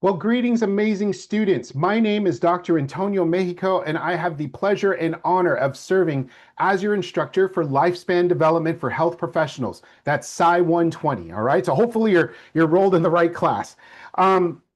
Well, greetings, amazing students. My name is Dr. Antonio Mexico, and I have the pleasure and honor of serving as your instructor for lifespan development for health professionals. That's Psy120. All right. So hopefully you're enrolled in the right class.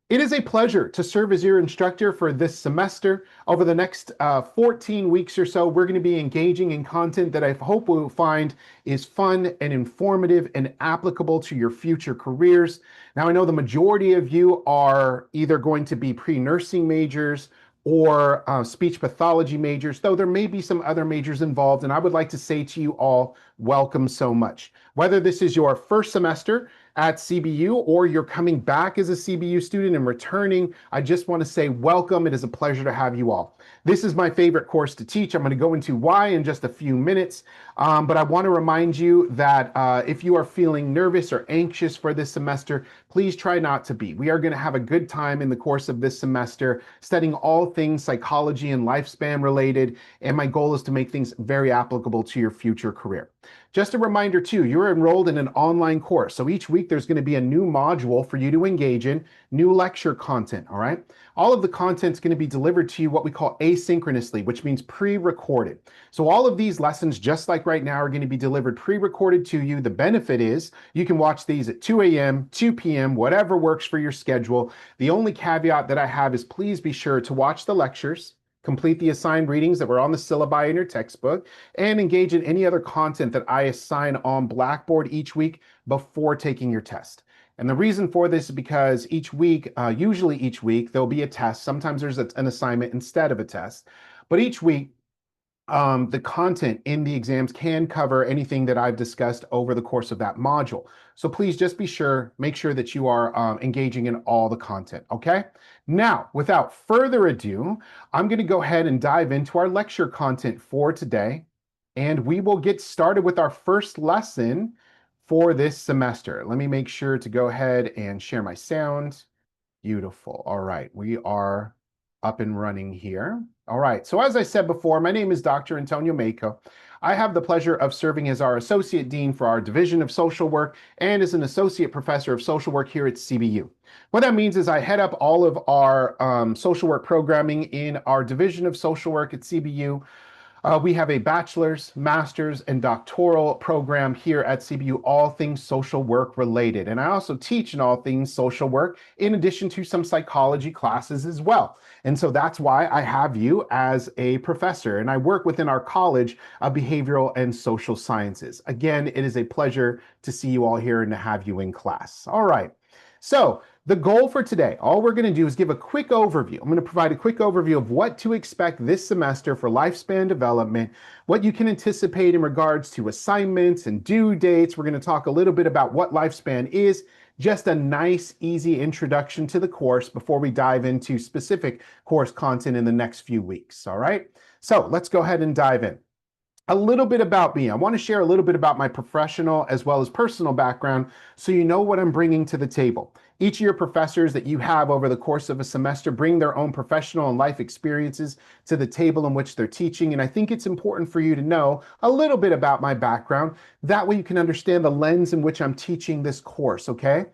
It is a pleasure to serve as your instructor for this semester. Over the next 14 weeks or so, we're going to be engaging in content that I hope we'll find is fun and informative and applicable to your future careers. Now, I know the majority of you are either going to be pre-nursing majors or speech pathology majors, though there may be some other majors involved. And I would like to say to you all, welcome so much. Whether this is your first semester at CBU or you're coming back as a CBU student and returning, I just want to say welcome. It is a pleasure to have you all. This is my favorite course to teach. I'm going to go into why in just a few minutes, but I want to remind you that if you are feeling nervous or anxious for this semester, please try not to be. We are going to have a good time in the course of this semester studying all things psychology and lifespan related, and my goal is to make things very applicable to your future career. Just a reminder too, you're enrolled in an online course. So each week there's going to be a new module for you to engage in, new lecture content, all right? All of the content is going to be delivered to you what we call asynchronously, which means pre-recorded. So all of these lessons, just like right now, are going to be delivered pre-recorded to you. The benefit is you can watch these at 2 a.m., 2 p.m., whatever works for your schedule. The only caveat that I have is please be sure to watch the lectures, complete the assigned readings that were on the syllabi in your textbook, and engage in any other content that I assign on Blackboard each week before taking your test. And the reason for this is because each week, usually each week, there'll be a test. Sometimes there's an assignment instead of a test. But each week, the content in the exams can cover anything that I've discussed over the course of that module. So please just make sure that you are engaging in all the content, okay? Now, without further ado, I'm going to go ahead and dive into our lecture content for today, and we will get started with our first lesson for this semester. Let me make sure to go ahead and share my sound. Beautiful. All right, we are up and running here. All right, so as I said before, my name is Dr. Antonio Mexico. I have the pleasure of serving as our Associate Dean for our Division of Social Work and as an Associate Professor of Social Work here at CBU. What that means is I head up all of our social work programming in our Division of Social Work at CBU. We have a bachelor's, master's, and doctoral program here at CBU, all things social work related. And I also teach in all things social work, in addition to some psychology classes as well. And so that's why I have you as a professor, and I work within our College of Behavioral and Social Sciences. Again, it is a pleasure to see you all here and to have you in class. All right. So the goal for today, all we're going to do is give a quick overview. I'm going to provide a quick overview of what to expect this semester for lifespan development, what you can anticipate in regards to assignments and due dates. We're going to talk a little bit about what lifespan is, just a nice, easy introduction to the course before we dive into specific course content in the next few weeks. All right, so let's go ahead and dive in. A little bit about me. I want to share a little bit about my professional as well as personal background so you know what I'm bringing to the table. Each of your professors that you have over the course of a semester bring their own professional and life experiences to the table in which they're teaching, and I think it's important for you to know a little bit about my background. That way you can understand the lens in which I'm teaching this course, okay?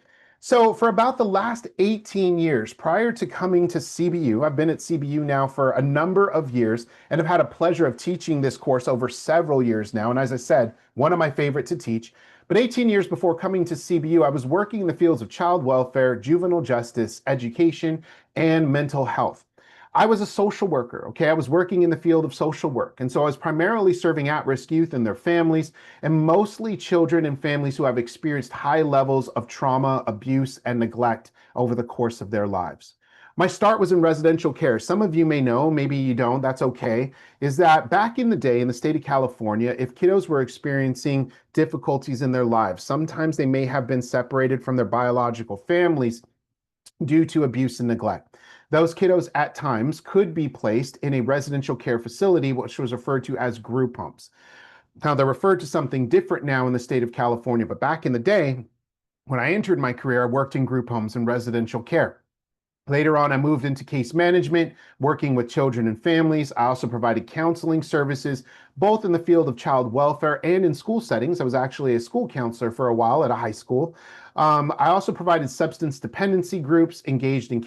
So for about the last 18 years, prior to coming to CBU, I've been at CBU now for a number of years and have had a pleasure of teaching this course over several years now. And as I said, one of my favorite to teach. But 18 years before coming to CBU, I was working in the fields of child welfare, juvenile justice, education, and mental health. I was a social worker, okay? I was working in the field of social work. And so I was primarily serving at-risk youth and their families, and mostly children and families who have experienced high levels of trauma, abuse, and neglect over the course of their lives. My start was in residential care. Some of you may know, maybe you don't, that's okay, is that back in the day in the state of California, if kiddos were experiencing difficulties in their lives, sometimes they may have been separated from their biological families due to abuse and neglect. Those kiddos at times could be placed in a residential care facility, which was referred to as group homes. Now, they're referred to something different now in the state of California, but back in the day, when I entered my career, I worked in group homes and residential care. Later on, I moved into case management, working with children and families. I also provided counseling services, both in the field of child welfare and in school settings. I was actually a school counselor for a while at a high school. I also provided substance dependency groups engaged in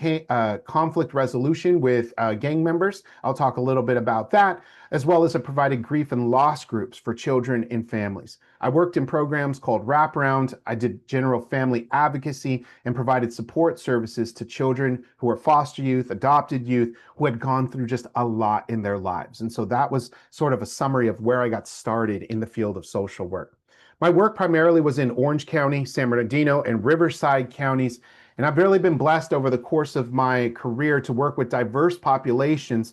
conflict resolution with gang members. I'll talk a little bit about that, as well as I provided grief and loss groups for children and families. I worked in programs called Wraparound. I did general family advocacy and provided support services to children who were foster youth, adopted youth, who had gone through just a lot in their lives. And so that was sort of a summary of where I got started in the field of social work. My work primarily was in Orange County, San Bernardino, and Riverside counties, and I've really been blessed over the course of my career to work with diverse populations,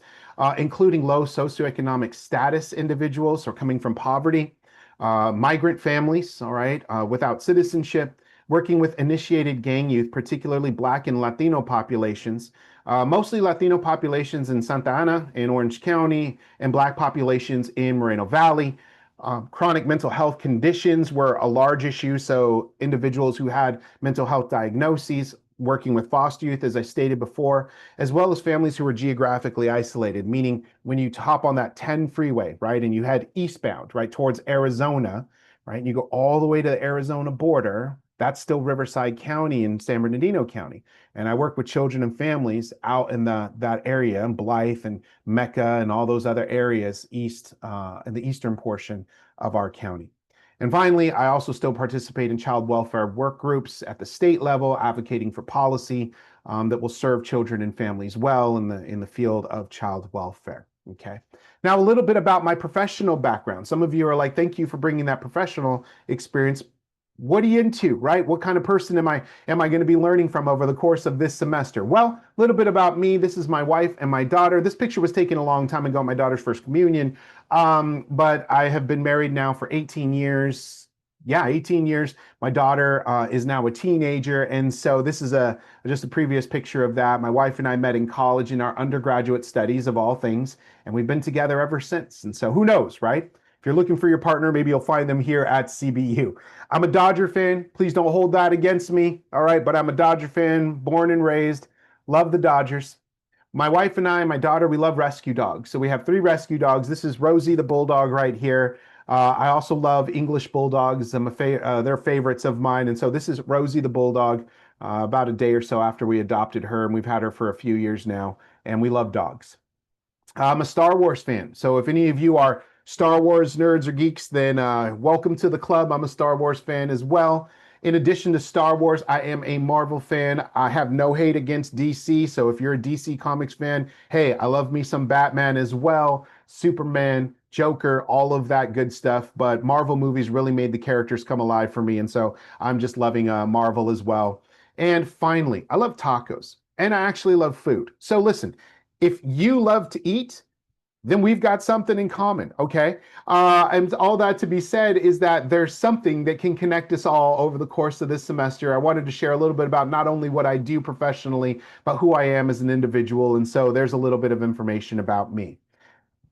including low socioeconomic status individuals or coming from poverty, migrant families, all right, without citizenship, working with initiated gang youth, particularly Black and Latino populations, mostly Latino populations in Santa Ana, in Orange County, and Black populations in Moreno Valley. Chronic mental health conditions were a large issue, so individuals who had mental health diagnoses, working with foster youth, as I stated before, as well as families who were geographically isolated, meaning when you hop on that 10 freeway, right, and you head eastbound, right, towards Arizona, right, and you go all the way to the Arizona border, that's still Riverside County and San Bernardino County. And I work with children and families out in that area, in Blythe and Mecca and all those other areas east in the eastern portion of our county. And finally, I also still participate in child welfare work groups at the state level, advocating for policy that will serve children and families well in the field of child welfare. Okay. Now, a little bit about my professional background. Some of you are like, thank you for bringing that professional experience. What are you into, right? What kind of person am I going to be learning from over the course of this semester? Well, a little bit about me. This is my wife and my daughter. This picture was taken a long time ago, my daughter's first communion. But I have been married now for 18 years. Yeah, 18 years. My daughter is now a teenager. And so this is just a previous picture of that. My wife and I met in college in our undergraduate studies of all things, and we've been together ever since. And so who knows, right? If you're looking for your partner, maybe you'll find them here at CBU. I'm a Dodger fan. Please don't hold that against me. All right, but I'm a Dodger fan, born and raised, love the Dodgers. My wife and I, my daughter, we love rescue dogs. So we have 3 rescue dogs. This is Rosie the Bulldog right here. I also love English Bulldogs. They're favorites of mine. And so this is Rosie the Bulldog, about a day or so after we adopted her. And we've had her for a few years now. And we love dogs. I'm a Star Wars fan. So if any of you are Star Wars nerds or geeks, then welcome to the club. I'm a Star Wars fan as well. In addition to Star Wars, I am a Marvel fan. I have no hate against DC. So if you're a DC Comics fan, hey, I love me some Batman as well, Superman, Joker, all of that good stuff. But Marvel movies really made the characters come alive for me. And so I'm just loving Marvel as well. And finally, I love tacos and I actually love food. So listen, if you love to eat, then we've got something in common, okay? And all that to be said is that there's something that can connect us all over the course of this semester. I wanted to share a little bit about not only what I do professionally, but who I am as an individual. And so there's a little bit of information about me.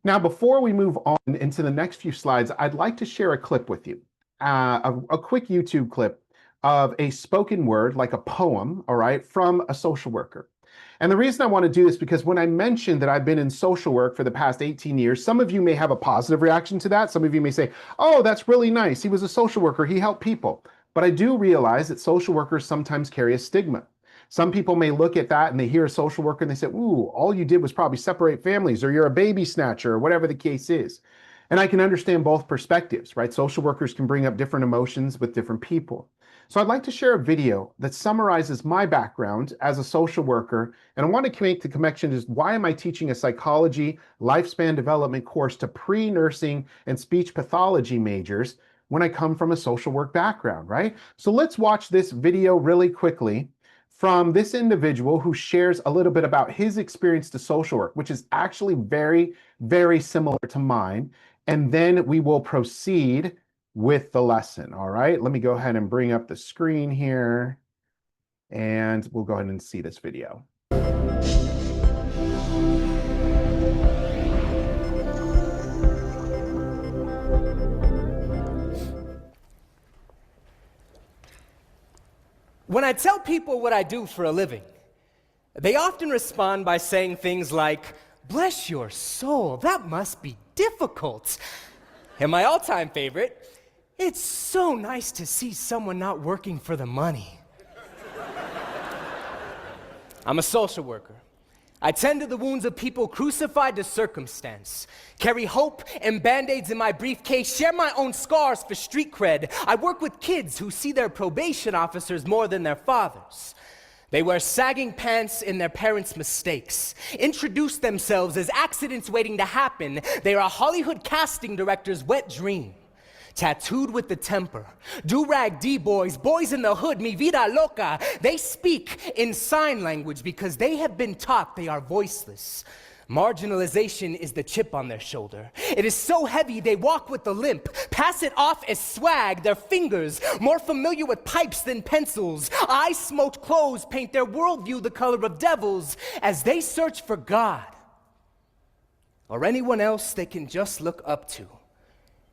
Now, before we move on into the next few slides, I'd like to share a clip with you, a quick YouTube clip of a spoken word, like a poem, all right, from a social worker. And the reason I want to do this because when I mentioned that I've been in social work for the past 18 years, some of you may have a positive reaction to that. Some of you may say, oh, that's really nice. He was a social worker. He helped people. But I do realize that social workers sometimes carry a stigma. Some people may look at that and they hear a social worker and they say, ooh, all you did was probably separate families, or you're a baby snatcher, or whatever the case is. And I can understand both perspectives, right? Social workers can bring up different emotions with different people. So I'd like to share a video that summarizes my background as a social worker, and I want to make the connection is why am I teaching a psychology lifespan development course to pre-nursing and speech pathology majors when I come from a social work background, right? So let's watch this video really quickly from this individual who shares a little bit about his experience to social work, which is actually very, very similar to mine. And then we will proceed with the lesson. All right, let me go ahead and bring up the screen here and we'll go ahead and see this video. When I tell people what I do for a living, they often respond by saying things like, "Bless your soul, that must be difficult." And my all-time favorite It's so nice to see someone not working for the money. I'm a social worker. I tend to the wounds of people crucified to circumstance, carry hope and band-aids in my briefcase, share my own scars for street cred. I work with kids who see their probation officers more than their fathers. They wear sagging pants in their parents' mistakes, introduce themselves as accidents waiting to happen. They are a Hollywood casting director's wet dream. Tattooed with the temper, do-rag D-boys, boys in the hood, mi vida loca. They speak in sign language because they have been taught they are voiceless. Marginalization is the chip on their shoulder. It is so heavy they walk with the limp, pass it off as swag. Their fingers, more familiar with pipes than pencils. Eye-smoked clothes paint their worldview the color of devils as they search for God or anyone else they can just look up to.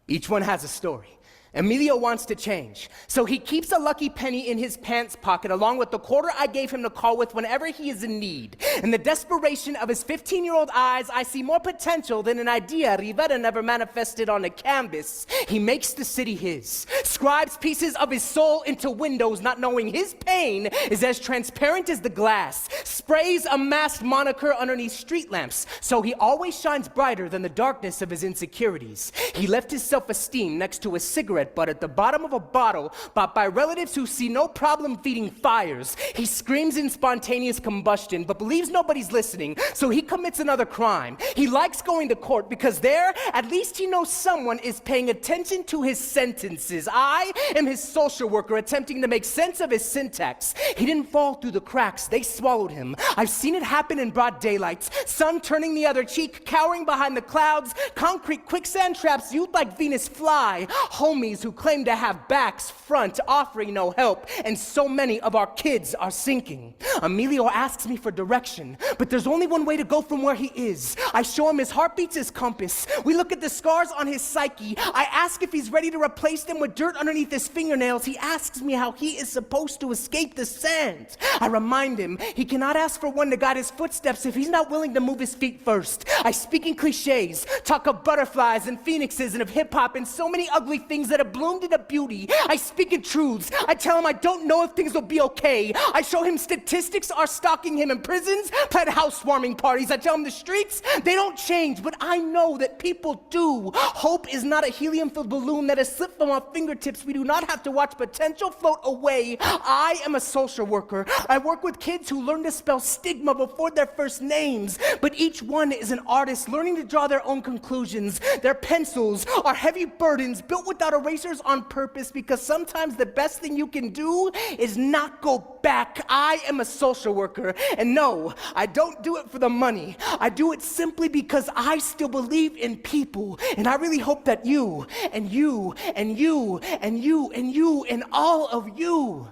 Each one has a story. Emilio wants to change, so he keeps a lucky penny in his pants pocket along with the quarter I gave him to call with whenever he is in need. In the desperation of his 15-year-old eyes, I see more potential than an idea Rivera never manifested on a canvas. He makes the city his, scribes pieces of his soul into windows, not knowing his pain is as transparent as the glass, sprays a masked moniker underneath street lamps, so he always shines brighter than the darkness of his insecurities. He left his self-esteem next to a cigarette butt at the bottom of a bottle bought by relatives who see no problem feeding fires. He screams in spontaneous combustion but believes nobody's listening, so he commits another crime. He likes going to court because there, at least he knows someone is paying attention to his sentences. I am his social worker attempting to make sense of his syntax. He didn't fall through the cracks, they swallowed him. I've seen it happen in broad daylight. Sun turning the other cheek, cowering behind the clouds, concrete quicksand traps youth like Venus fly. Homies who claim to have backs, front, offering no help, and so many of our kids are sinking. Emilio asks me for direction, but there's only one way to go from where he is. I show him his heartbeat's his compass. We look at the scars on his psyche. I ask if he's ready to replace them with dirt underneath his fingernails. He asks me how he is supposed to escape the sand. I remind him he cannot ask for one to guide his footsteps if he's not willing to move his feet first. I speak in cliches, talk of butterflies and phoenixes and of hip-hop and so many ugly things that have bloomed into beauty. I speak in truths. I tell him I don't know if things will be okay. I show him statistics are stalking him in prisons, plan housewarming parties. I tell him the streets, they don't change, but I know that people do. Hope is not a helium-filled balloon that has slipped from our fingertips. We do not have to watch potential float away. I am a social worker. I work with kids who learn to spell stigma before their first names, but each one is an artist learning to draw their own conclusions. Their pencils are heavy burdens built without erasers on purpose, because sometimes the best thing you can do is not go back. I am a social worker, and no, I don't do it for the money. I do it simply because I still believe in people, and I really hope that you, and you, and you, and you, and you, and all of you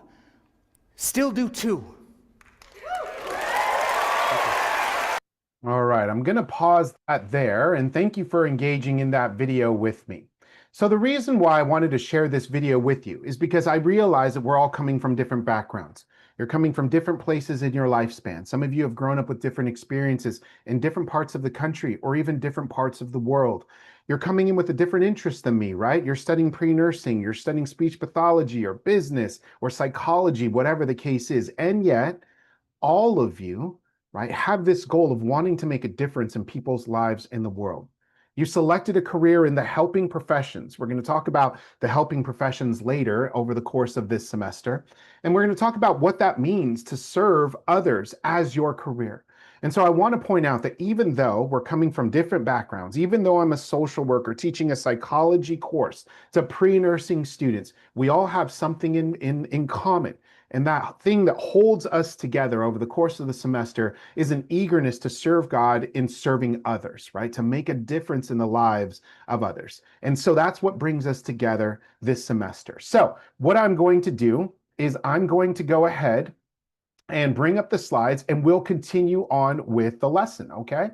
still do too. All right, I'm going to pause that there, and thank you for engaging in that video with me. So the reason why I wanted to share this video with you is because I realize that we're all coming from different backgrounds. You're coming from different places in your lifespan. Some of you have grown up with different experiences in different parts of the country or even different parts of the world. You're coming in with a different interest than me, right? You're studying pre-nursing, you're studying speech pathology or business or psychology, whatever the case is. And yet, all of you, right, have this goal of wanting to make a difference in people's lives in the world. You selected a career in the helping professions. We're going to talk about the helping professions later over the course of this semester. And we're going to talk about what that means to serve others as your career. And so I want to point out that even though we're coming from different backgrounds, even though I'm a social worker teaching a psychology course to pre-nursing students, we all have something in common. And that thing that holds us together over the course of the semester is an eagerness to serve God in serving others, right? To make a difference in the lives of others. And so that's what brings us together this semester. So what I'm going to do is I'm going to go ahead and bring up the slides and we'll continue on with the lesson, okay?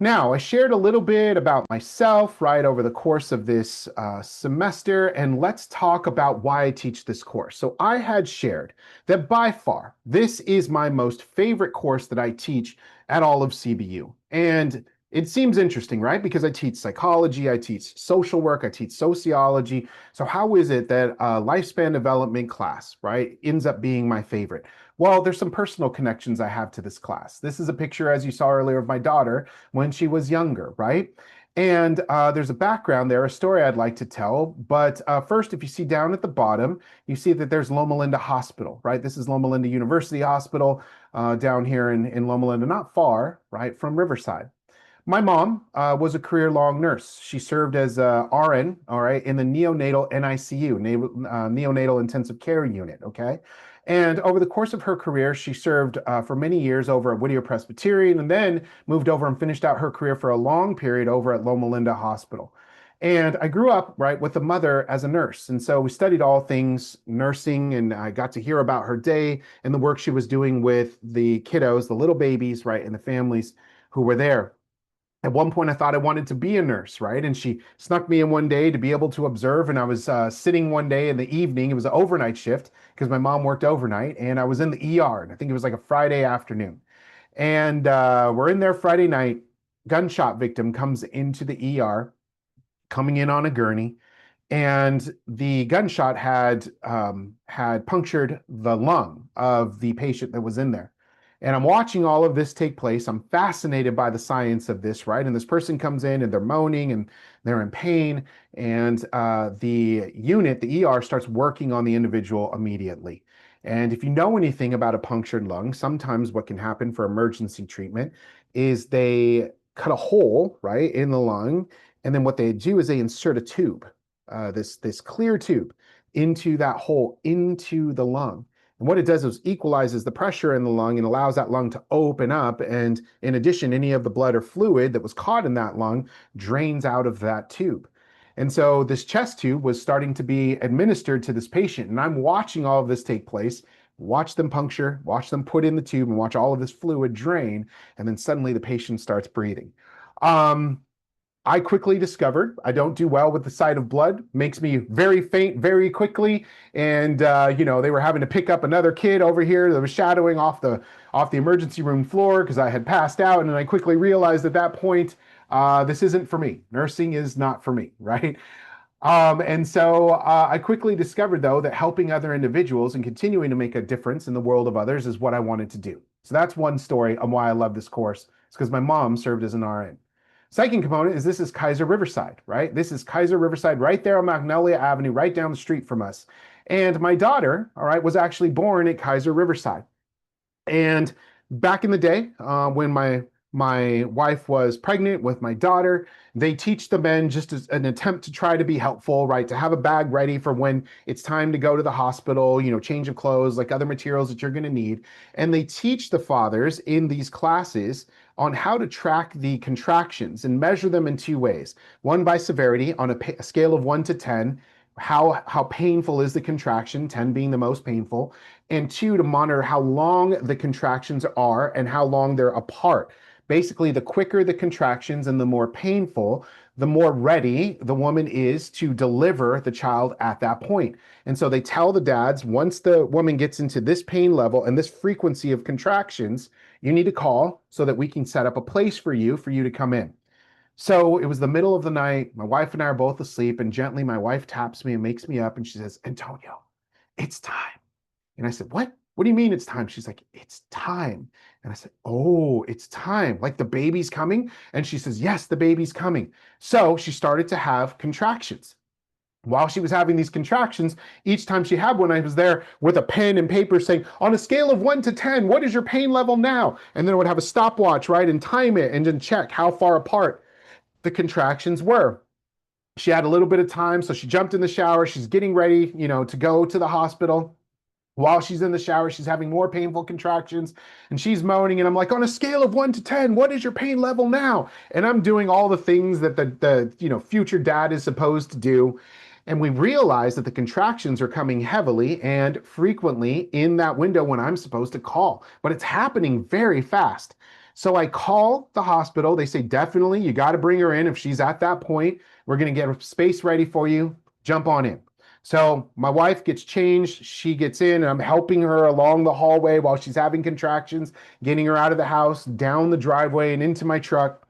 Now, I shared a little bit about myself, right, over the course of this semester, and let's talk about why I teach this course. So I had shared that by far, this is my most favorite course that I teach at all of CBU. And It seems interesting, right? Because I teach psychology, I teach social work, I teach sociology. So how is it that a lifespan development class, right, ends up being my favorite? Well, there's some personal connections I have to this class. This is a picture, as you saw earlier, of my daughter when she was younger, right? And there's a background there, a story I'd like to tell. But first, if you see down at the bottom, you see that there's Loma Linda Hospital, right? This is Loma Linda University Hospital down here in Loma Linda, not far, right, from Riverside. My mom was a career-long nurse. She served as a RN, all right, in the neonatal NICU, neonatal intensive care unit, okay? And over the course of her career, she served for many years over at Whittier Presbyterian and then moved over and finished out her career for a long period over at Loma Linda Hospital. And I grew up, right, with a mother as a nurse. And so we studied all things nursing, and I got to hear about her day and the work she was doing with the kiddos, the little babies, right, and the families who were there. At one point I thought I wanted to be a nurse, right? And she snuck me in one day to be able to observe. And I was sitting one day in the evening. It was an overnight shift because my mom worked overnight, and I was in the ER. And I think it was like a Friday afternoon. And we're in there Friday night. Gunshot victim comes into the ER, coming in on a gurney, and the gunshot had punctured the lung of the patient that was in there. And I'm watching all of this take place. I'm fascinated by the science of this, right? And this person comes in and they're moaning and they're in pain, and the unit, the ER, starts working on the individual immediately. And if you know anything about a punctured lung, sometimes what can happen for emergency treatment is they cut a hole, right, in the lung, and then what they do is they insert a tube, this clear tube, into that hole, into the lung. And what it does is equalizes the pressure in the lung and allows that lung to open up. And in addition, any of the blood or fluid that was caught in that lung drains out of that tube. And so this chest tube was starting to be administered to this patient. And I'm watching all of this take place, watch them puncture, watch them put in the tube, and watch all of this fluid drain. And then suddenly the patient starts breathing. I quickly discovered I don't do well with the sight of blood. Makes me very faint very quickly. And they were having to pick up another kid over here that was shadowing off the emergency room floor because I had passed out. And then I quickly realized at that point, this isn't for me. Nursing is not for me, right? And so I quickly discovered, though, that helping other individuals and continuing to make a difference in the world of others is what I wanted to do. So that's one story on why I love this course. It's because my mom served as an RN. Second component is this is Kaiser Riverside, right? This is Kaiser Riverside right there on Magnolia Avenue, right down the street from us. And my daughter, all right, was actually born at Kaiser Riverside. And back in the day, when my wife was pregnant with my daughter, they teach the men just as an attempt to try to be helpful, right? To have a bag ready for when it's time to go to the hospital, change of clothes, like other materials that you're going to need. And they teach the fathers in these classes on how to track the contractions and measure them in two ways. One, by severity on a scale of 1 to 10. How painful is the contraction, 10 being the most painful, and 2, to monitor how long the contractions are and how long they're apart. Basically, the quicker the contractions and the more painful, the more ready the woman is to deliver the child at that point. And so they tell the dads, once the woman gets into this pain level and this frequency of contractions, you need to call so that we can set up a place for you to come in. So it was the middle of the night. My wife and I are both asleep, and gently my wife taps me and makes me up, and she says, "Antonio, it's time." And I said, "What? What do you mean it's time?" She's like, "It's time." And I said, "Oh, it's time. Like the baby's coming?" And she says, "Yes, the baby's coming." So she started to have contractions. While she was having these contractions, each time she had one, I was there with a pen and paper saying, on a scale of 1 to 10, what is your pain level now? And then I would have a stopwatch, right, and time it and then check how far apart the contractions were. She had a little bit of time, so she jumped in the shower. She's getting ready, to go to the hospital. While she's in the shower, she's having more painful contractions, and she's moaning. And I'm like, on a scale of 1 to 10, what is your pain level now? And I'm doing all the things that the future dad is supposed to do. And we realize that the contractions are coming heavily and frequently in that window when I'm supposed to call, but it's happening very fast. So I call the hospital. They say, definitely, you got to bring her in. If she's at that point, we're going to get a space ready for you. Jump on in. So my wife gets changed. She gets in, and I'm helping her along the hallway while she's having contractions, getting her out of the house, down the driveway, and into my truck.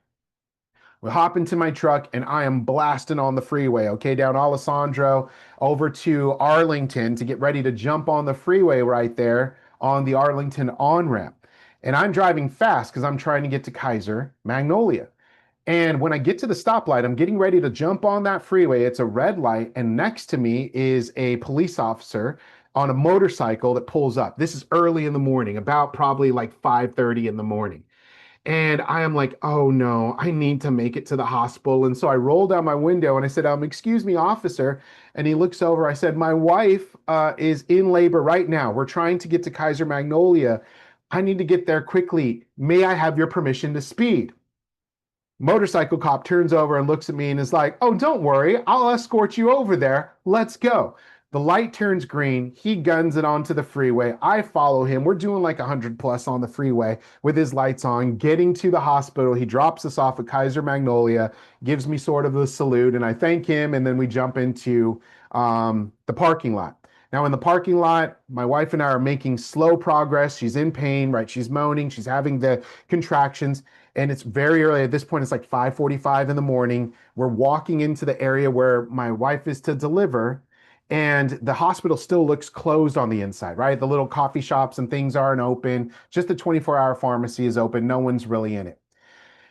We hop into my truck and I am blasting on the freeway, okay, down Alessandro over to Arlington to get ready to jump on the freeway right there on the Arlington on-ramp. And I'm driving fast because I'm trying to get to Kaiser Magnolia. And when I get to the stoplight, I'm getting ready to jump on that freeway. It's a red light, and next to me is a police officer on a motorcycle that pulls up. This is early in the morning, about probably like 5:30 in the morning. And I am like, oh no, I need to make it to the hospital. And so I roll down my window and I said, excuse me, officer. And he looks over. I said, my wife is in labor right now. We're trying to get to Kaiser Magnolia. I need to get there quickly. May I have your permission to speed? Motorcycle cop turns over and looks at me and is like, oh, don't worry. I'll escort you over there. Let's go. The light turns green. He guns it onto the freeway. I follow him. We're doing like 100 plus on the freeway with his lights on, getting to the hospital. He drops us off at Kaiser Magnolia, gives me sort of a salute, and I thank him. And then we jump into the parking lot. Now, in the parking lot, my wife and I are making slow progress. She's in pain, right? She's moaning. She's having the contractions. And it's very early. At this point, it's like 5:45 in the morning. We're walking into the area where my wife is to deliver. And the hospital still looks closed on the inside, right? The little coffee shops and things aren't open. Just the 24-hour pharmacy is open. No one's really in it.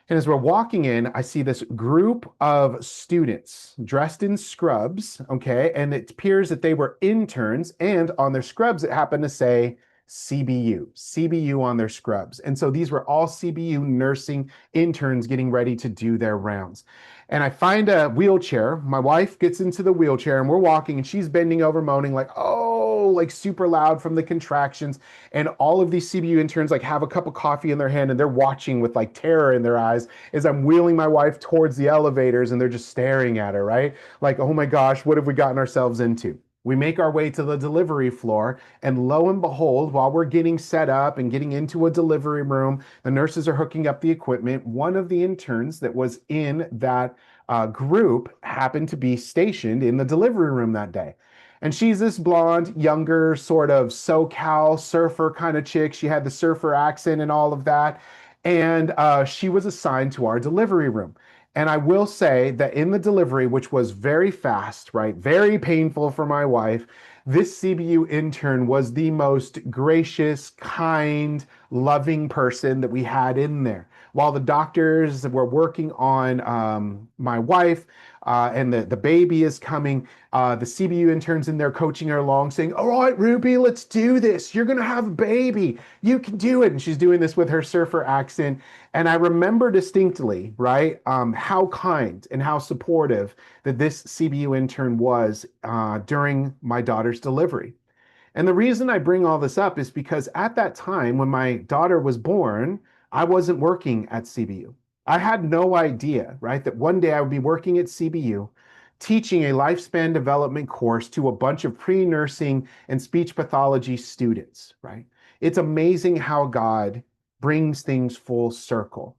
And as we're walking in, I see this group of students dressed in scrubs, okay? And it appears that they were interns, and on their scrubs, it happened to say CBU on their scrubs. And so these were all CBU nursing interns getting ready to do their rounds. And I find a wheelchair. My wife gets into the wheelchair and we're walking and she's bending over, moaning like, oh, like super loud from the contractions. And all of these CBU interns like have a cup of coffee in their hand and they're watching with like terror in their eyes as I'm wheeling my wife towards the elevators and they're just staring at her, right? Like, oh my gosh, what have we gotten ourselves into? We make our way to the delivery floor, and lo and behold, while we're getting set up and getting into a delivery room, the nurses are hooking up the equipment. One of the interns that was in that group happened to be stationed in the delivery room that day. And she's this blonde, younger, sort of SoCal surfer kind of chick. She had the surfer accent and all of that. And she was assigned to our delivery room. And I will say that in the delivery, which was very fast, right, very painful for my wife, this CBU intern was the most gracious, kind, loving person that we had in there. While the doctors were working on my wife and the baby is coming, the CBU interns in there coaching her along, saying, all right, Ruby, let's do this. You're going to have a baby. You can do it. And she's doing this with her surfer accent. And I remember distinctly, right, how kind and how supportive that this CBU intern was during my daughter's delivery. And the reason I bring all this up is because at that time when my daughter was born, I wasn't working at CBU. I had no idea, right, that one day I would be working at CBU teaching a lifespan development course to a bunch of pre-nursing and speech pathology students, right? It's amazing how God brings things full circle.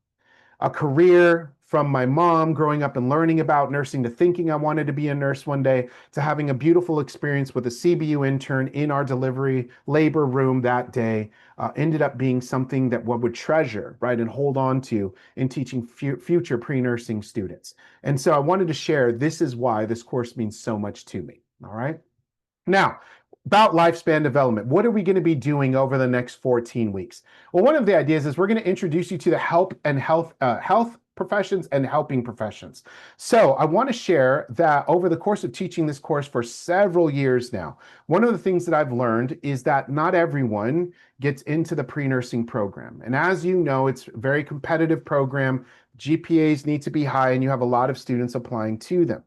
A career from my mom growing up and learning about nursing to thinking I wanted to be a nurse one day to having a beautiful experience with a CBU intern in our delivery labor room that day ended up being something that one would treasure, right, and hold on to in teaching future pre-nursing students. And so I wanted to share, this is why this course means so much to me, all right? Now, about lifespan development, what are we going to be doing over the next 14 weeks? Well, one of the ideas is we're going to introduce you to the health professions and helping professions. So I want to share that over the course of teaching this course for several years now, one of the things that I've learned is that not everyone gets into the pre-nursing program. And as you know, it's a very competitive program. GPAs need to be high and you have a lot of students applying to them.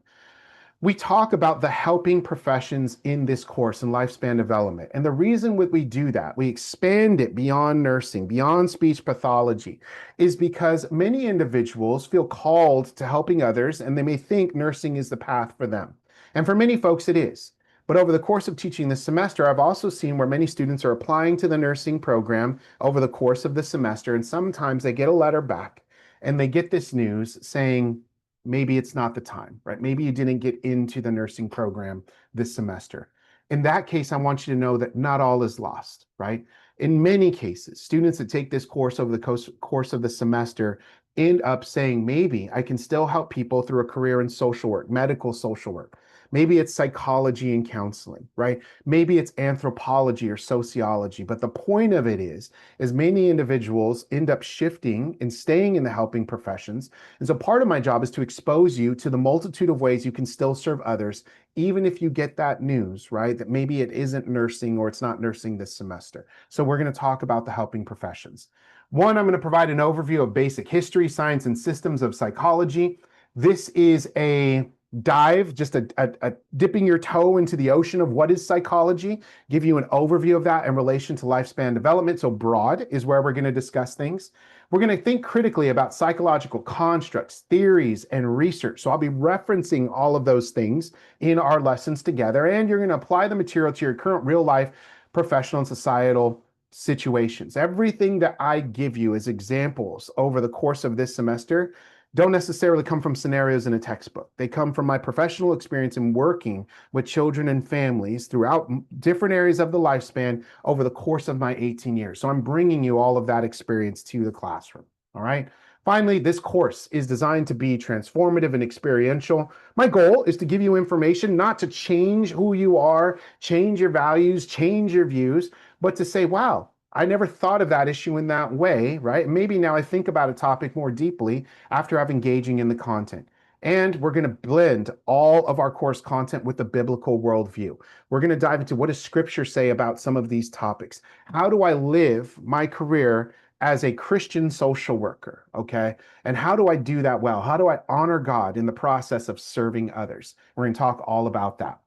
We talk about the helping professions in this course in lifespan development. And the reason we do that, we expand it beyond nursing, beyond speech pathology, is because many individuals feel called to helping others and they may think nursing is the path for them. And for many folks, it is. But over the course of teaching this semester, I've also seen where many students are applying to the nursing program over the course of the semester, and sometimes they get a letter back and they get this news saying, maybe it's not the time, right? Maybe you didn't get into the nursing program this semester. In that case, I want you to know that not all is lost, right? In many cases, students that take this course over the course of the semester end up saying, maybe I can still help people through a career in social work, medical social work. Maybe it's psychology and counseling, right? Maybe it's anthropology or sociology. But the point of it is many individuals end up shifting and staying in the helping professions. And so part of my job is to expose you to the multitude of ways you can still serve others, even if you get that news, right? That maybe it isn't nursing or it's not nursing this semester. So we're going to talk about the helping professions. One, I'm going to provide an overview of basic history, science, and systems of psychology. This is a dive, just a dipping your toe into the ocean of what is psychology, give you an overview of that in relation to lifespan development. So broad is where we're going to discuss things. We're going to think critically about psychological constructs, theories, and research. So I'll be referencing all of those things in our lessons together, and you're going to apply the material to your current real life, professional, and societal situations. Everything that I give you as examples over the course of this semester don't necessarily come from scenarios in a textbook. They come from my professional experience in working with children and families throughout different areas of the lifespan over the course of my 18 years. So I'm bringing you all of that experience to the classroom, all right? Finally, this course is designed to be transformative and experiential. My goal is to give you information, not to change who you are, change your values, change your views, but to say, wow, I never thought of that issue in that way, right? Maybe now I think about a topic more deeply after I've engaging in the content. And we're going to blend all of our course content with the biblical worldview. We're going to dive into what does scripture say about some of these topics? How do I live my career as a Christian social worker, okay? And how do I do that well? How do I honor God in the process of serving others? We're going to talk all about that.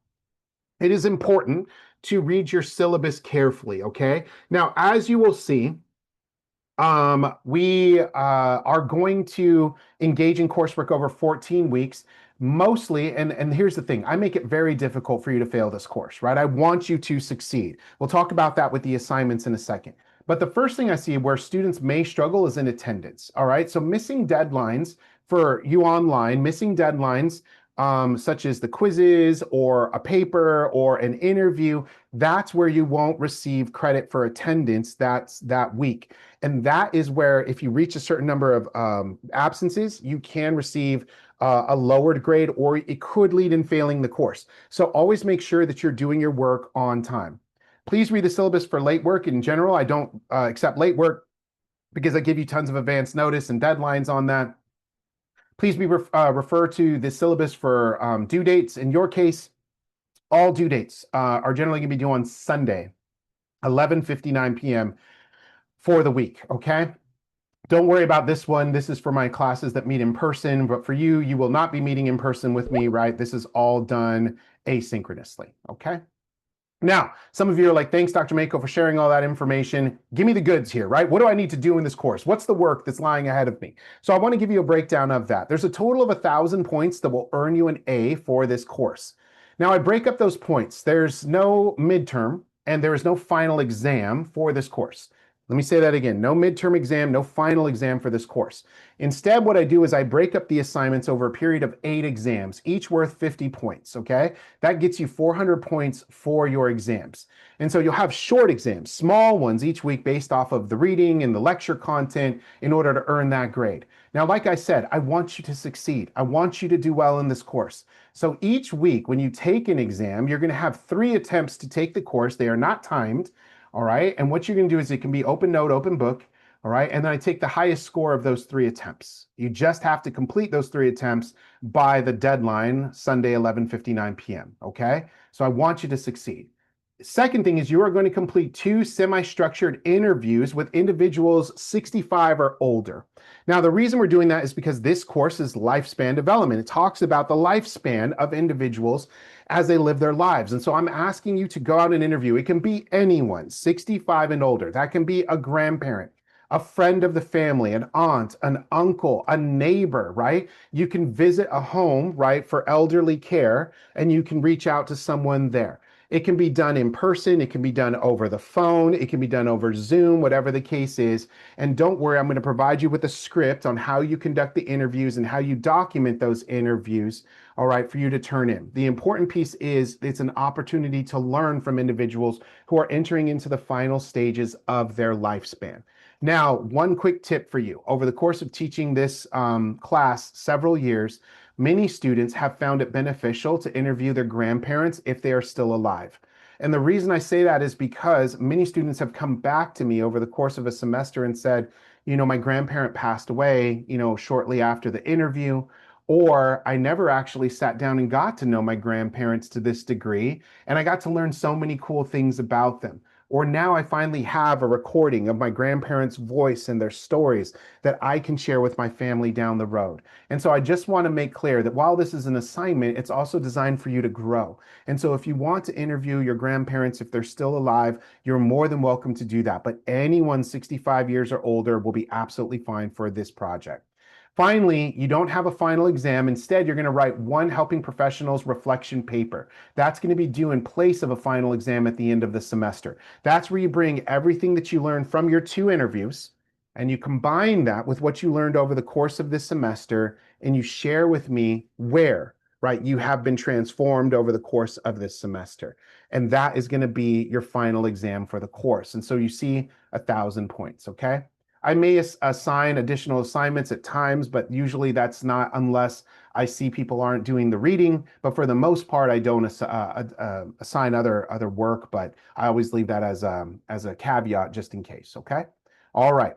It is important to read your syllabus carefully, okay? Now, as you will see, we are going to engage in coursework over 14 weeks, mostly, and here's the thing, I make it very difficult for you to fail this course, right? I want you to succeed. We'll talk about that with the assignments in a second. But the first thing I see where students may struggle is in attendance, all right? So missing deadlines for you online, missing deadlines such as the quizzes or a paper or an interview, that's where you won't receive credit for attendance that's that week. And that is where if you reach a certain number of absences, you can receive a lowered grade, or it could lead in failing the course. So always make sure that you're doing your work on time. Please read the syllabus for late work. In general, I don't accept late work because I give you tons of advance notice and deadlines on that. Please refer to the syllabus for due dates. In your case, all due dates are generally going to be due on Sunday, 11:59 p.m. for the week, okay? Don't worry about this one. This is for my classes that meet in person, but for you, you will not be meeting in person with me, right? This is all done asynchronously, okay? Now, some of you are like, thanks, Dr. Mako, for sharing all that information. Give me the goods here, right? What do I need to do in this course? What's the work that's lying ahead of me? So I want to give you a breakdown of that. There's a total of 1,000 points that will earn you an A for this course. Now, I break up those points. There's no midterm and there is no final exam for this course. Let me say that again. No midterm exam, no final exam for this course. Instead, what I do is I break up the assignments over a period of 8 exams, each worth 50 points, okay? That gets you 400 points for your exams. And so you'll have short exams, small ones each week based off of the reading and the lecture content in order to earn that grade. Now, like I said, I want you to succeed. I want you to do well in this course. So each week when you take an exam, you're gonna have 3 attempts to take the course. They are not timed. All right, and what you're gonna do is it can be open note, open book, all right, and then I take the highest score of those 3 attempts. You just have to complete those 3 attempts by the deadline, Sunday, 11:59 p.m., okay? So I want you to succeed. Second thing is you are going to complete 2 semi-structured interviews with individuals 65 or older. Now, the reason we're doing that is because this course is lifespan development. It talks about the lifespan of individuals as they live their lives. And so I'm asking you to go out and interview. It can be anyone, 65 and older. That can be a grandparent, a friend of the family, an aunt, an uncle, a neighbor, right? You can visit a home, right, for elderly care, and you can reach out to someone there. It can be done in person, it can be done over the phone, it can be done over Zoom, whatever the case is. And don't worry, I'm going to provide you with a script on how you conduct the interviews and how you document those interviews, all right, for you to turn in. The important piece is it's an opportunity to learn from individuals who are entering into the final stages of their lifespan. Now, one quick tip for you. Over the course of teaching this class several years, many students have found it beneficial to interview their grandparents if they are still alive. And the reason I say that is because many students have come back to me over the course of a semester and said, my grandparent passed away, shortly after the interview, or I never actually sat down and got to know my grandparents to this degree, and I got to learn so many cool things about them. Or now I finally have a recording of my grandparents' voice and their stories that I can share with my family down the road. And so I just want to make clear that while this is an assignment, it's also designed for you to grow. And so if you want to interview your grandparents, if they're still alive, you're more than welcome to do that. But anyone 65 years or older will be absolutely fine for this project. Finally, you don't have a final exam. Instead, you're going to write one Helping Professionals reflection paper. That's going to be due in place of a final exam at the end of the semester. That's where you bring everything that you learned from your 2 interviews and you combine that with what you learned over the course of this semester and you share with me where, right, you have been transformed over the course of this semester. And that is going to be your final exam for the course. And so you see 1,000 points, okay? I may assign additional assignments at times, but usually that's not unless I see people aren't doing the reading. But for the most part, I don't assign other work, but I always leave that as a caveat just in case, okay? All right.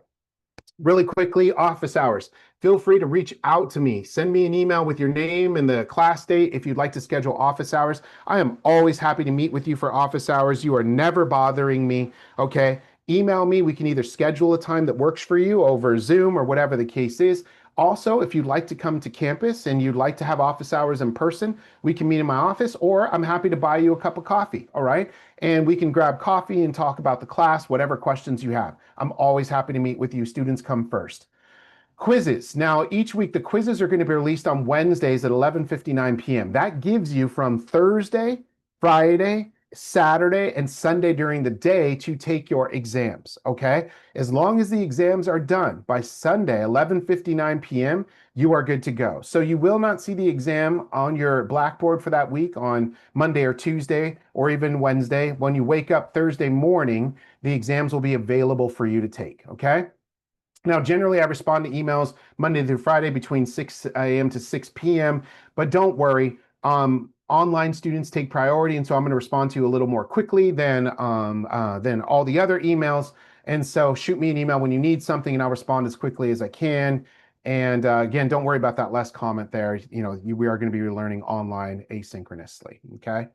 Really quickly, office hours. Feel free to reach out to me. Send me an email with your name and the class date if you'd like to schedule office hours. I am always happy to meet with you for office hours. You are never bothering me, okay? Email me. We can either schedule a time that works for you over Zoom or whatever the case is. Also, if you'd like to come to campus and you'd like to have office hours in person, we can meet in my office, or I'm happy to buy you a cup of coffee, all right? And we can grab coffee and talk about the class, whatever questions you have. I'm always happy to meet with you. Students come first. Quizzes. Now, each week, the quizzes are going to be released on Wednesdays at 11:59 p.m. That gives you from Thursday, Friday, Saturday, and Sunday during the day to take your exams, okay? As long as the exams are done by Sunday, 11:59 p.m., you are good to go. So you will not see the exam on your Blackboard for that week on Monday or Tuesday or even Wednesday. When you wake up Thursday morning, the exams will be available for you to take, okay? Now, generally, I respond to emails Monday through Friday between 6 a.m. to 6 p.m., but don't worry. Online students take priority, and so I'm going to respond to you a little more quickly than all the other emails. And so shoot me an email when you need something, and I'll respond as quickly as I can. And again, don't worry about that last comment there. We are going to be learning online asynchronously, okay?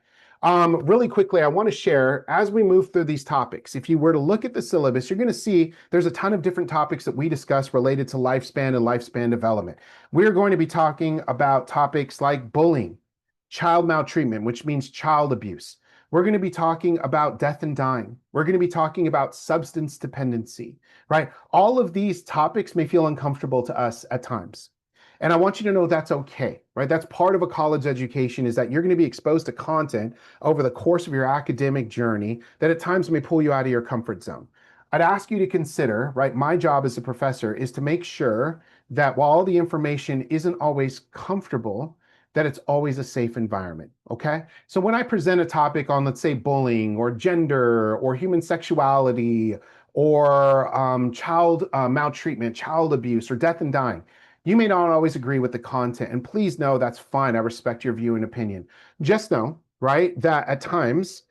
Really quickly, I want to share, as we move through these topics, if you were to look at the syllabus, you're going to see there's a ton of different topics that we discuss related to lifespan and lifespan development. We're going to be talking about topics like bullying, child maltreatment, which means child abuse. We're going to be talking about death and dying. We're going to be talking about substance dependency, right? All of these topics may feel uncomfortable to us at times. And I want you to know that's okay, right? That's part of a college education, is that you're going to be exposed to content over the course of your academic journey that at times may pull you out of your comfort zone. I'd ask you to consider, right? My job as a professor is to make sure that while all the information isn't always comfortable, that it's always a safe environment, okay? So when I present a topic on, let's say, bullying or gender or human sexuality or child maltreatment, child abuse, or death and dying, you may not always agree with the content, and please know that's fine. I respect your view and opinion. Just know, right, that at times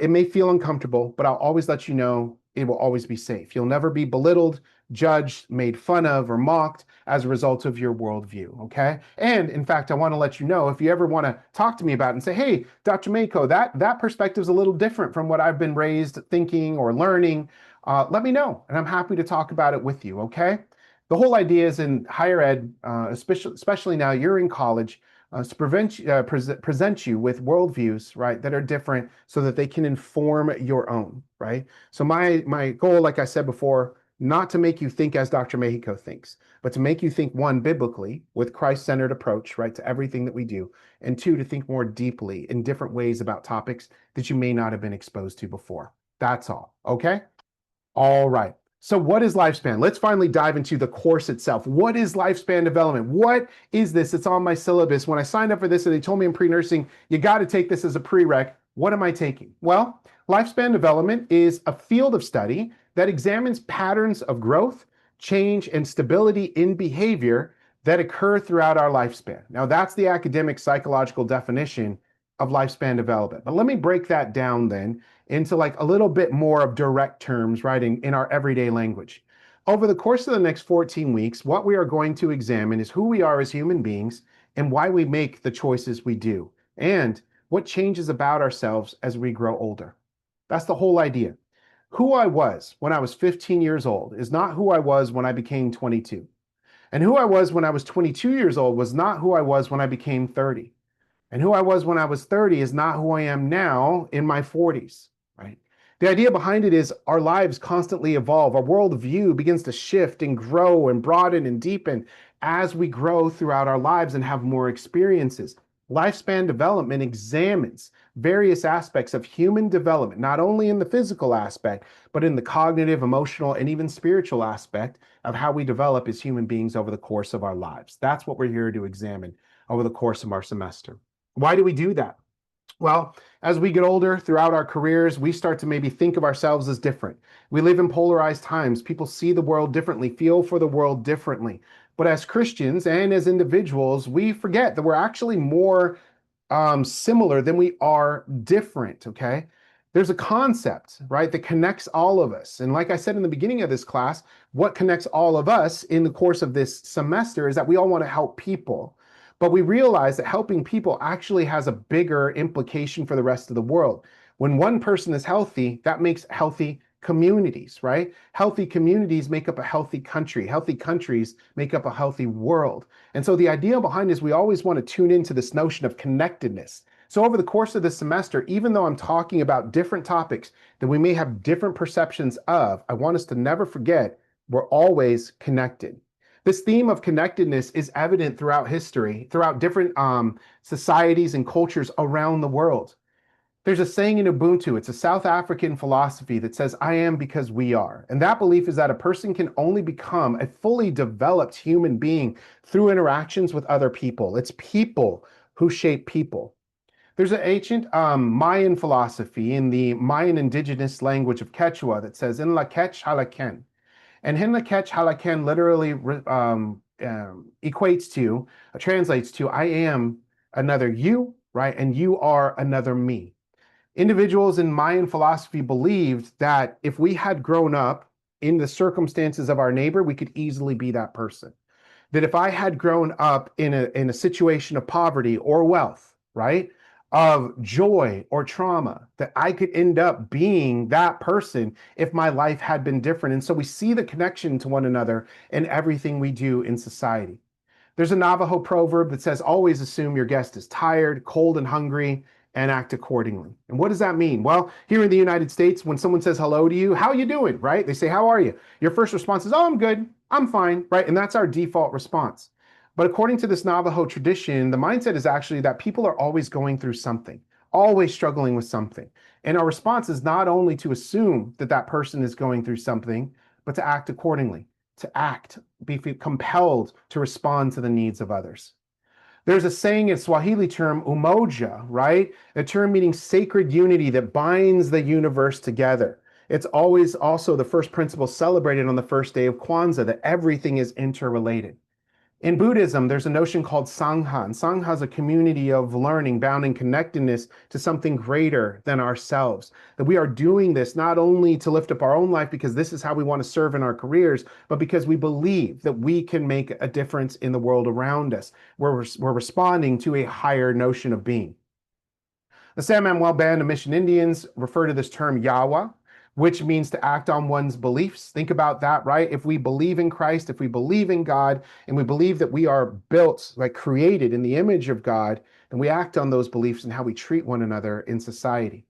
it may feel uncomfortable, but I'll always let you know it will always be safe. You'll never be belittled, judged, made fun of, or mocked as a result of your worldview, okay? And in fact, I want to let you know, if you ever want to talk to me about it and say, hey, Dr. Mako, that perspective is a little different from what I've been raised thinking or learning, let me know, and I'm happy to talk about it with you, okay? The whole idea is in higher ed, especially now you're in college, to present you with worldviews, right, that are different so that they can inform your own, right? So my goal, like I said before, not to make you think as Dr. Mexico thinks, but to make you think, one, biblically with Christ-centered approach, right, to everything that we do, and two, to think more deeply in different ways about topics that you may not have been exposed to before. That's all, okay? All right. So what is lifespan? Let's finally dive into the course itself. What is lifespan development? What is this? It's on my syllabus. When I signed up for this, and they told me in pre-nursing, you got to take this as a prereq. What am I taking? Well, lifespan development is a field of study that examines patterns of growth, change, and stability in behavior that occur throughout our lifespan. Now, that's the academic psychological definition of lifespan development. But let me break that down then into like a little bit more of direct terms, right, in our everyday language. Over the course of the next 14 weeks, what we are going to examine is who we are as human beings and why we make the choices we do, and what changes about ourselves as we grow older. That's the whole idea. Who I was when I was 15 years old is not who I was when I became 22. And who I was when I was 22 years old was not who I was when I became 30. And who I was when I was 30 is not who I am now in my 40s, right? The idea behind it is our lives constantly evolve. Our worldview begins to shift and grow and broaden and deepen as we grow throughout our lives and have more experiences. Lifespan development examines various aspects of human development, not only in the physical aspect, but in the cognitive, emotional, and even spiritual aspect of how we develop as human beings over the course of our lives. That's what we're here to examine over the course of our semester. Why do we do that? Well, as we get older throughout our careers, we start to maybe think of ourselves as different. We live in polarized times. People see the world differently, feel for the world differently. But as Christians and as individuals, we forget that we're actually more similar than we are different, okay? There's a concept, right, that connects all of us. And like I said in the beginning of this class, what connects all of us in the course of this semester is that we all want to help people. But we realize that helping people actually has a bigger implication for the rest of the world. When one person is healthy, that makes healthy communities, right? Healthy communities make up a healthy country. Healthy countries make up a healthy world. And so the idea behind is we always want to tune into this notion of connectedness. So over the course of this semester, even though I'm talking about different topics that we may have different perceptions of, I want us to never forget we're always connected. This theme of connectedness is evident throughout history, throughout different societies and cultures around the world. There's a saying in Ubuntu, it's a South African philosophy that says, I am because we are. And that belief is that a person can only become a fully developed human being through interactions with other people. It's people who shape people. There's an ancient Mayan philosophy in the Mayan indigenous language of Quechua that says, in la Quech halaken. And Hinlakech Halaken literally equates to, translates to, I am another you, right? And you are another me. Individuals in Mayan philosophy believed that if we had grown up in the circumstances of our neighbor, we could easily be that person. That if I had grown up in a situation of poverty or wealth, right? Of joy or trauma, that I could end up being that person if my life had been different. And so we see the connection to one another in everything we do in society. There's a Navajo proverb that says, always assume your guest is tired, cold, and hungry, and act accordingly. And what does that mean? Well, here in the United States, when someone says hello to you, how you doing, right? They say, how are you? Your first response is, oh, I'm good, I'm fine, right? And that's our default response. But according to this Navajo tradition, the mindset is actually that people are always going through something, always struggling with something. And our response is not only to assume that that person is going through something, but to act accordingly, to act, be compelled to respond to the needs of others. There's a saying in Swahili term, umoja, right? A term meaning sacred unity that binds the universe together. It's always also the first principle celebrated on the first day of Kwanzaa, that everything is interrelated. In Buddhism, there's a notion called Sangha. And Sangha is a community of learning, bound in connectedness to something greater than ourselves. That we are doing this not only to lift up our own life because this is how we want to serve in our careers, but because we believe that we can make a difference in the world around us. We're responding to a higher notion of being. The San Manuel Band of Mission Indians refer to this term Yawa, which means to act on one's beliefs. Think about that, right? If we believe in Christ, if we believe in God, and we believe that we are built, like created in the image of God, then we act on those beliefs and how we treat one another in society.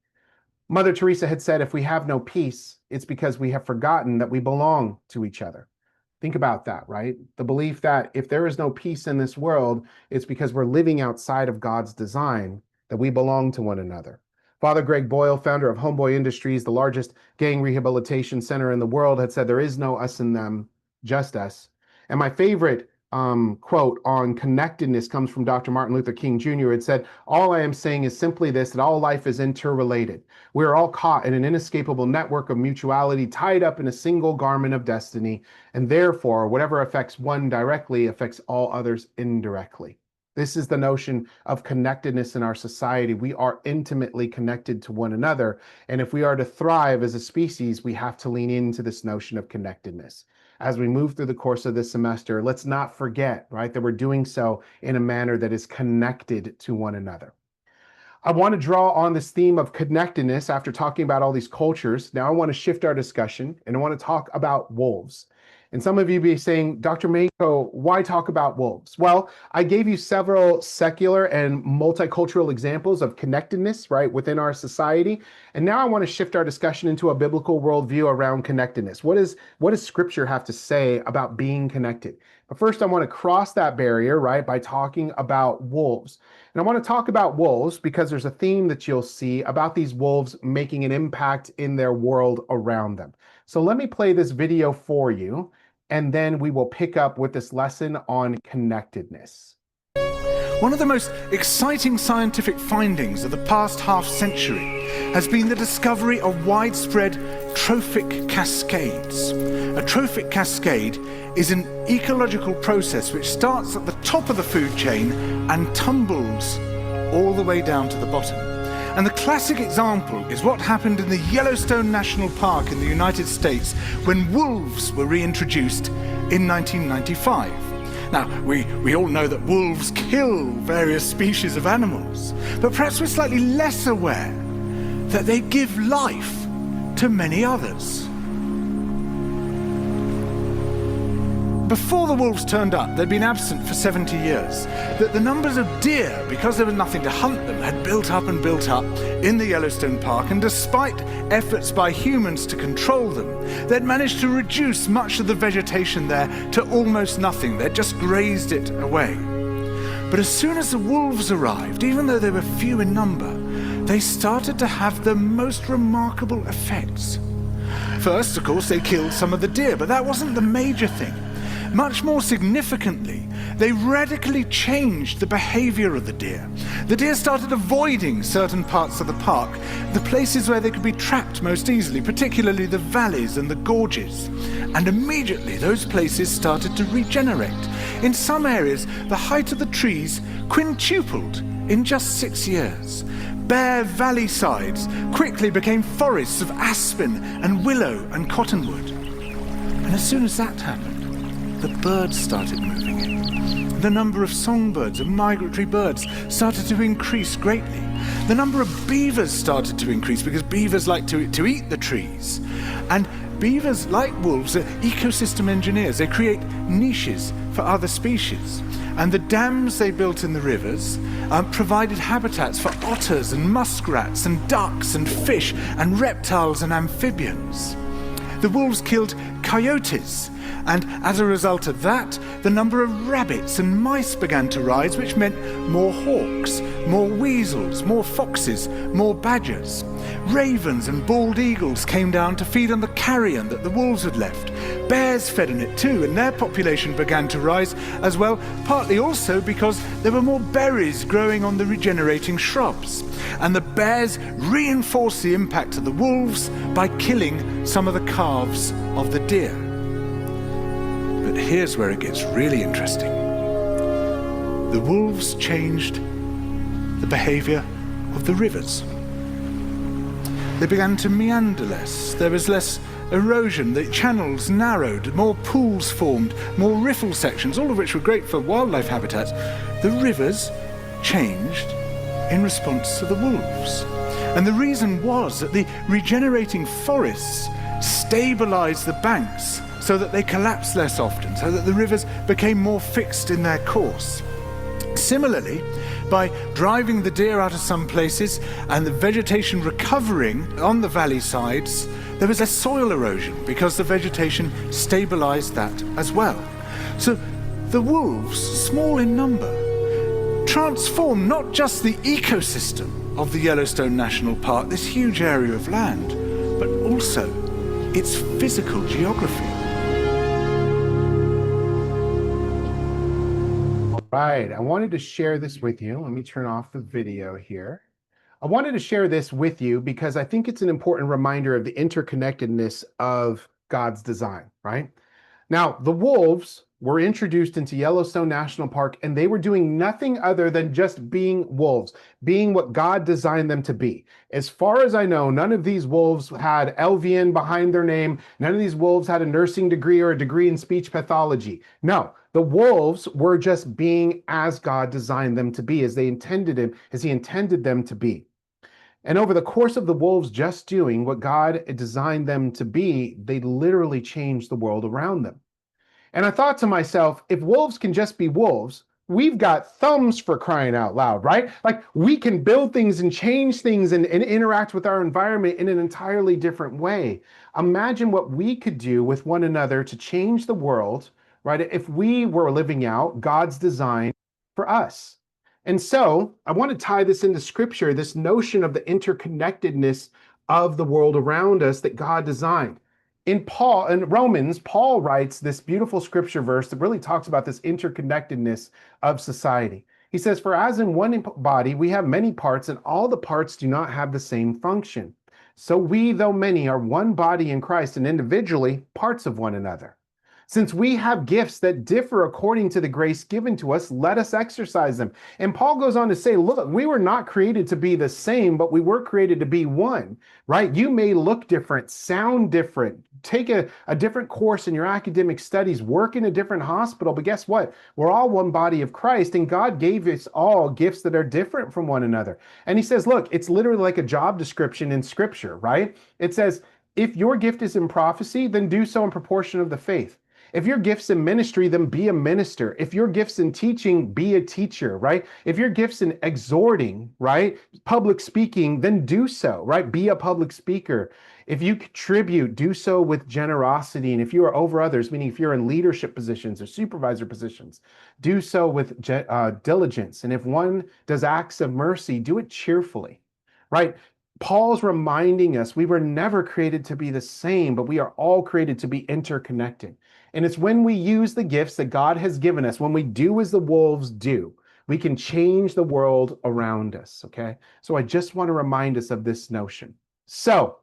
Mother Teresa had said, if we have no peace, it's because we have forgotten that we belong to each other. Think about that, right? The belief that if there is no peace in this world, it's because we're living outside of God's design, that we belong to one another. Father Greg Boyle, founder of Homeboy Industries, the largest gang rehabilitation center in the world, had said, there is no us and them, just us. And my favorite quote on connectedness comes from Dr. Martin Luther King Jr. It said, "All I am saying is simply this, that all life is interrelated. We are all caught in an inescapable network of mutuality, tied up in a single garment of destiny, and therefore, whatever affects one directly affects all others indirectly." This is the notion of connectedness in our society. We are intimately connected to one another. And if we are to thrive as a species, we have to lean into this notion of connectedness. As we move through the course of this semester, let's not forget, right, that we're doing so in a manner that is connected to one another. I want to draw on this theme of connectedness after talking about all these cultures. Now I want to shift our discussion and I want to talk about wolves. And some of you be saying, Dr. Mako, why talk about wolves? Well, I gave you several secular and multicultural examples of connectedness, right, within our society. And now I want to shift our discussion into a biblical worldview around connectedness. What does Scripture have to say about being connected? But first, I want to cross that barrier, right, by talking about wolves. And I want to talk about wolves because there's a theme that you'll see about these wolves making an impact in their world around them. So let me play this video for you, and then we will pick up with this lesson on connectedness. One of the most exciting scientific findings of the past half century has been the discovery of widespread trophic cascades. A trophic cascade is an ecological process which starts at the top of the food chain and tumbles all the way down to the bottom. And the classic example is what happened in the Yellowstone National Park in the United States when wolves were reintroduced in 1995. Now, we all know that wolves kill various species of animals, but perhaps we're slightly less aware that they give life to many others. Before the wolves turned up, they'd been absent for 70 years. That the numbers of deer, because there was nothing to hunt them, had built up and built up in the Yellowstone Park, and despite efforts by humans to control them, they'd managed to reduce much of the vegetation there to almost nothing. They'd just grazed it away. But as soon as the wolves arrived, even though they were few in number, they started to have the most remarkable effects. First, of course, they killed some of the deer, but that wasn't the major thing. Much more significantly, they radically changed the behavior of the deer. The deer started avoiding certain parts of the park, the places where they could be trapped most easily, particularly the valleys and the gorges. And immediately those places started to regenerate. In some areas, the height of the trees quintupled in just 6 years. Bare valley sides quickly became forests of aspen and willow and cottonwood. And as soon as that happened, the birds started moving in. The number of songbirds and migratory birds started to increase greatly. The number of beavers started to increase because beavers like to eat the trees. And beavers, like wolves, are ecosystem engineers. They create niches for other species. And the dams they built in the rivers provided habitats for otters and muskrats and ducks and fish and reptiles and amphibians. The wolves killed coyotes, and as a result of that, the number of rabbits and mice began to rise, which meant more hawks, more weasels, more foxes, more badgers. Ravens and bald eagles came down to feed on the carrion that the wolves had left. Bears fed on it too, and their population began to rise as well, partly also because there were more berries growing on the regenerating shrubs. And the bears reinforced the impact of the wolves by killing some of the calves of the deer. But here's where it gets really interesting. The wolves changed the behavior of the rivers. They began to meander less. There was less erosion. The channels narrowed, more pools formed, more riffle sections, all of which were great for wildlife habitats. The rivers changed in response to the wolves. And the reason was that the regenerating forests stabilized the banks so that they collapsed less often, so that the rivers became more fixed in their course. Similarly, by driving the deer out of some places and the vegetation recovering on the valley sides, there was less soil erosion because the vegetation stabilized that as well. So the wolves, small in number, transformed not just the ecosystem of the Yellowstone National Park, this huge area of land, but also its physical geography. Right. I wanted to share this with you. Let me turn off the video here. I wanted to share this with you because I think it's an important reminder of the interconnectedness of God's design, right? Now, the wolves were introduced into Yellowstone National Park, and they were doing nothing other than just being wolves, being what God designed them to be. As far as I know, none of these wolves had LVN behind their name. None of these wolves had a nursing degree or a degree in speech pathology. No, the wolves were just being as God designed them to be, as He intended them to be. And over the course of the wolves just doing what God designed them to be, they literally changed the world around them. And I thought to myself, if wolves can just be wolves, we've got thumbs, for crying out loud, right? Like, we can build things and change things and interact with our environment in an entirely different way. Imagine what we could do with one another to change the world, right? If we were living out God's design for us. And so I want to tie this into scripture, this notion of the interconnectedness of the world around us that God designed. In Romans, Paul writes this beautiful scripture verse that really talks about this interconnectedness of society. He says, "For as in one body we have many parts, and all the parts do not have the same function. So we, though many, are one body in Christ, and individually parts of one another. Since we have gifts that differ according to the grace given to us, let us exercise them." And Paul goes on to say, look, we were not created to be the same, but we were created to be one, right? You may look different, sound different, take a different course in your academic studies, work in a different hospital, but guess what? We're all one body of Christ, and God gave us all gifts that are different from one another. And he says, look, it's literally like a job description in scripture, right? It says, if your gift is in prophecy, then do so in proportion of the faith. If your gift's in ministry, then be a minister. If your gift's in teaching, be a teacher, right? If your gift's in exhorting, right? Public speaking, then do so, right? Be a public speaker. If you contribute, do so with generosity. And if you are over others, meaning if you're in leadership positions or supervisor positions, do so with diligence. And if one does acts of mercy, do it cheerfully, right? Paul's reminding us we were never created to be the same, but we are all created to be interconnected. And it's when we use the gifts that God has given us, when we do as the wolves do, we can change the world around us, okay? So I just want to remind us of this notion. So,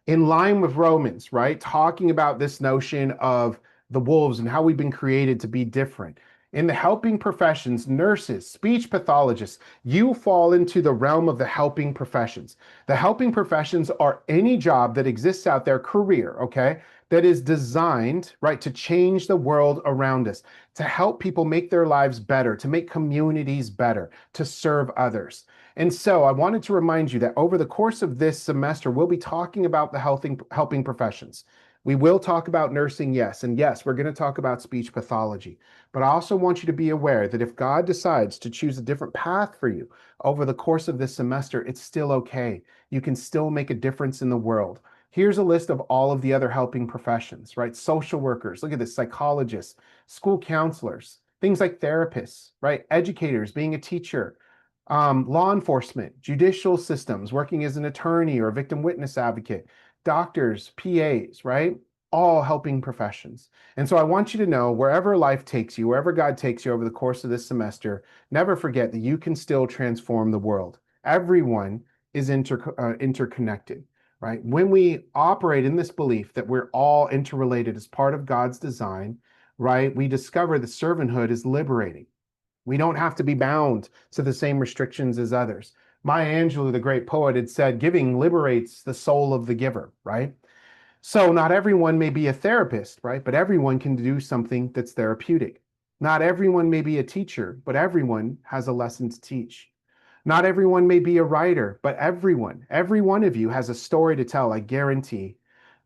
in line with Romans, right, talking about this notion of the wolves and how we've been created to be different. In the helping professions, nurses, speech pathologists, you fall into the realm of the helping professions. The helping professions are any job that exists out there, career, okay, that is designed, right, to change the world around us, to help people make their lives better, to make communities better, to serve others. And so I wanted to remind you that over the course of this semester, we'll be talking about the helping professions. We will talk about nursing, yes, and yes, we're going to talk about speech pathology. But I also want you to be aware that if God decides to choose a different path for you over the course of this semester, it's still okay. You can still make a difference in the world. Here's a list of all of the other helping professions, right? Social workers, look at this, psychologists, school counselors, things like therapists, right? Educators, being a teacher, law enforcement, judicial systems, working as an attorney or a victim witness advocate, doctors, PAs, right? All helping professions. And so I want you to know, wherever life takes you, wherever God takes you over the course of this semester, never forget that you can still transform the world. Everyone is interconnected, right? When we operate in this belief that we're all interrelated as part of God's design, right, we discover that servanthood is liberating. We don't have to be bound to the same restrictions as others. Maya Angelou, the great poet, had said, giving liberates the soul of the giver, right? So not everyone may be a therapist, right? But everyone can do something that's therapeutic. Not everyone may be a teacher, but everyone has a lesson to teach. Not everyone may be a writer, but every one of you has a story to tell, I guarantee.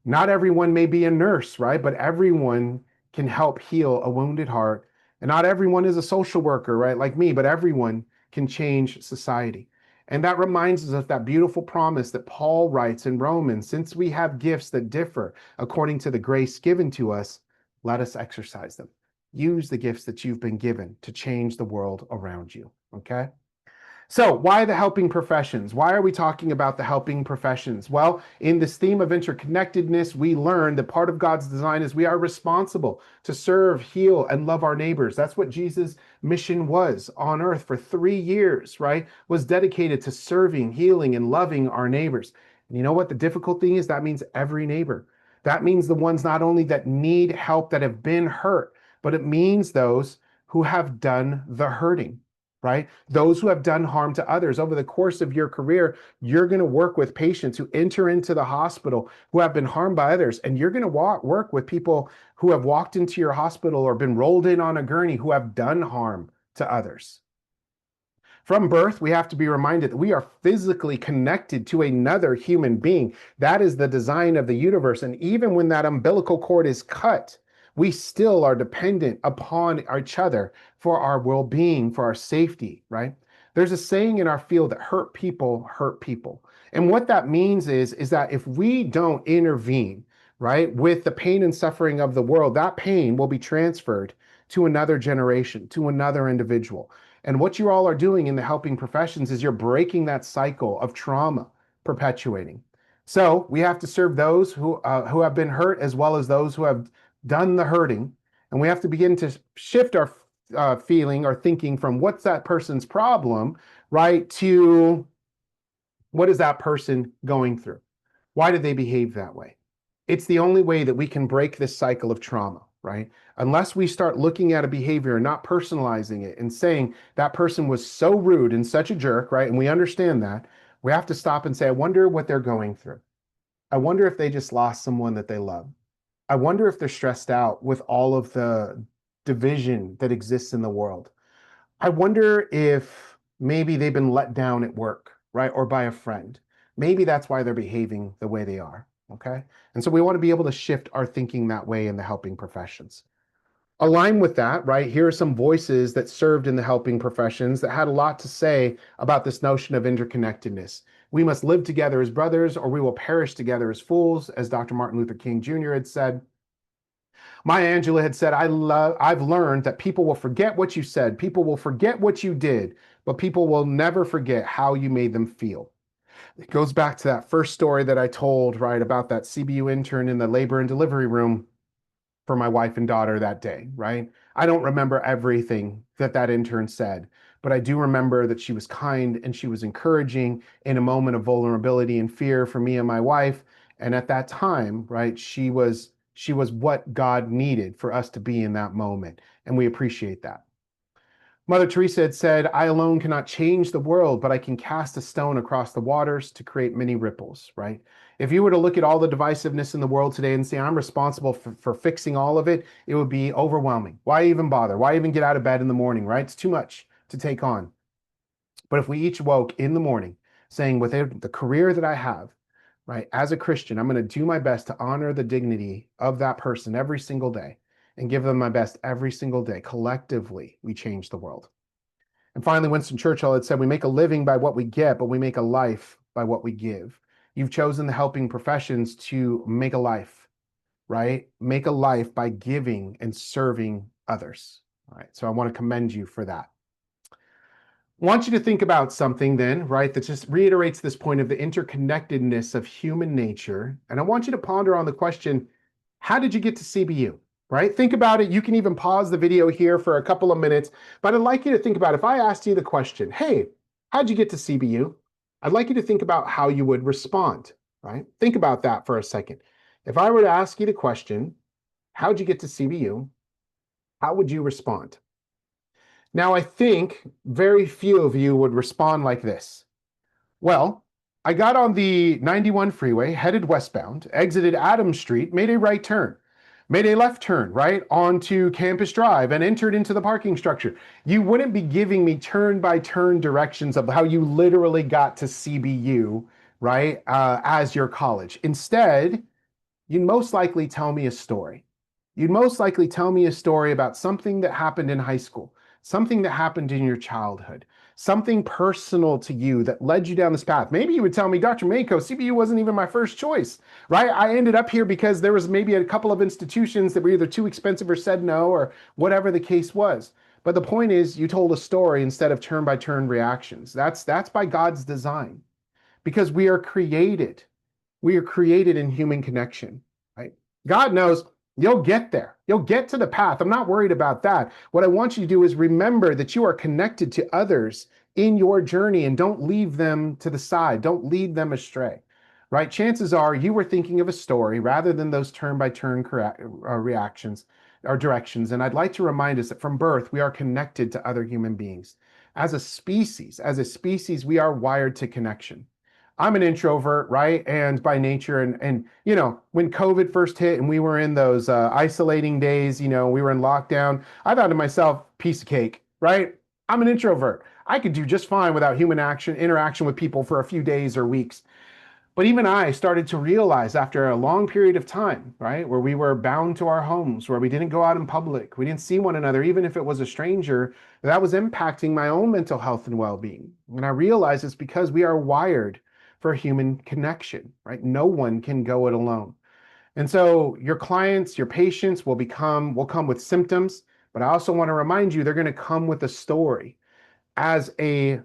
Not everyone may be a nurse, right? But everyone can help heal a wounded heart. And not everyone is a social worker, right? Like me, but everyone can change society. And that reminds us of that beautiful promise that Paul writes in Romans, since we have gifts that differ according to the grace given to us, let us exercise them. Use the gifts that you've been given to change the world around you, okay? So, why the helping professions? Why are we talking about the helping professions? Well, in this theme of interconnectedness, we learn that part of God's design is we are responsible to serve, heal, and love our neighbors. That's what Jesus' mission was on earth for 3 years, right? Was dedicated to serving, healing, and loving our neighbors. And you know what the difficult thing is? That means every neighbor. That means the ones not only that need help, that have been hurt, but it means those who have done the hurting, right? Those who have done harm to others. Over the course of your career, you're going to work with patients who enter into the hospital who have been harmed by others. And you're going to work with people who have walked into your hospital or been rolled in on a gurney who have done harm to others. From birth, we have to be reminded that we are physically connected to another human being. That is the design of the universe. And even when that umbilical cord is cut, we still are dependent upon each other for our well-being, for our safety, right? There's a saying in our field that hurt people hurt people. And what that means is that if we don't intervene, right, with the pain and suffering of the world, that pain will be transferred to another generation, to another individual. And what you all are doing in the helping professions is you're breaking that cycle of trauma perpetuating. So we have to serve those who have been hurt as well as those who have done the hurting, and we have to begin to shift our feeling or thinking from what's that person's problem, right, to what is that person going through? Why did they behave that way? It's the only way that we can break this cycle of trauma, right? Unless we start looking at a behavior and not personalizing it and saying that person was so rude and such a jerk, right? And we understand that, we have to stop and say, I wonder what they're going through. I wonder if they just lost someone that they love. I wonder if they're stressed out with all of the division that exists in the world. I wonder if maybe they've been let down at work, right? Or by a friend. Maybe that's why they're behaving the way they are, okay? And so we want to be able to shift our thinking that way in the helping professions. Align with that, right? Here are some voices that served in the helping professions that had a lot to say about this notion of interconnectedness. We must live together as brothers or we will perish together as fools, as Dr. Martin Luther King Jr. had said. Maya Angelou had said, I've learned that people will forget what you said, people will forget what you did, but people will never forget how you made them feel. It goes back to that first story that I told, right, about that CBU intern in the labor and delivery room for my wife and daughter that day, right? I don't remember everything that intern said, but I do remember that she was kind and she was encouraging in a moment of vulnerability and fear for me and my wife. And at that time, right, she was what God needed for us to be in that moment. And we appreciate that. Mother Teresa had said, I alone cannot change the world, but I can cast a stone across the waters to create many ripples, right? If you were to look at all the divisiveness in the world today and say, I'm responsible for fixing all of it, it would be overwhelming. Why even bother? Why even get out of bed in the morning, right? It's too much to take on. But if we each woke in the morning saying, with the career that I have, right, as a Christian, I'm going to do my best to honor the dignity of that person every single day and give them my best every single day. Collectively, we change the world. And finally, Winston Churchill had said, we make a living by what we get, but we make a life by what we give. You've chosen the helping professions to make a life, right? Make a life by giving and serving others. All right, so I want to commend you for that. I want you to think about something then, right, that just reiterates this point of the interconnectedness of human nature. And I want you to ponder on the question, how did you get to CBU? Right? Think about it. You can even pause the video here for a couple of minutes, but I'd like you to think about if I asked you the question, hey, how'd you get to CBU? I'd like you to think about how you would respond, right? Think about that for a second. If I were to ask you the question, how'd you get to CBU? How would you respond? Now, I think very few of you would respond like this. Well, I got on the 91 freeway, headed westbound, exited Adams Street, made a right turn. Made a left turn, right, onto Campus Drive and entered into the parking structure. You wouldn't be giving me turn-by-turn directions of how you literally got to CBU, right, as your college. Instead, you'd most likely tell me a story. You'd most likely tell me a story about something that happened in high school, something that happened in your childhood, something personal to you that led you down this path. Maybe you would tell me, Dr. Mako, CBU wasn't even my first choice, right? I ended up here because there was maybe a couple of institutions that were either too expensive or said no or whatever the case was. But the point is, you told a story instead of turn by turn reactions. That's by God's design, because we are created. We are created in human connection, right? God knows you'll get there. You'll get to the path. I'm not worried about that. What I want you to do is remember that you are connected to others in your journey, and don't leave them to the side. Don't lead them astray, right? Chances are you were thinking of a story rather than those turn by turn reactions or directions. And I'd like to remind us that from birth, we are connected to other human beings. As a species, we are wired to connection. I'm an introvert, right? And by nature, and you know, when COVID first hit and we were in those isolating days, you know, we were in lockdown, I thought to myself, piece of cake, right? I'm an introvert. I could do just fine without human interaction with people for a few days or weeks. But even I started to realize after a long period of time, right, where we were bound to our homes, where we didn't go out in public, we didn't see one another, even if it was a stranger, that was impacting my own mental health and well-being. And I realized it's because we are wired for human connection, right? No one can go it alone. And so your clients, your patients will come with symptoms, but I also want to remind you they're going to come with a story. As a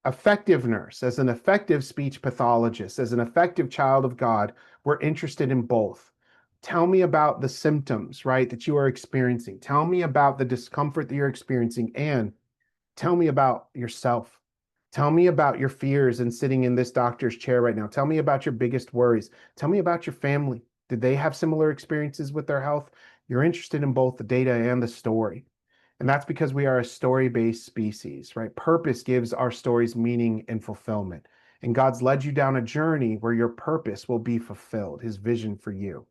effective nurse, as an effective speech pathologist, as an effective child of God, we're interested in both. Tell me about the symptoms, right, that you are experiencing. Tell me about the discomfort that you're experiencing, and tell me about yourself. Tell me about your fears and sitting in this doctor's chair right now. Tell me about your biggest worries. Tell me about your family. Did they have similar experiences with their health? You're interested in both the data and the story. And that's because we are a story-based species, right? Purpose gives our stories meaning and fulfillment. And God's led you down a journey where your purpose will be fulfilled, his vision for you.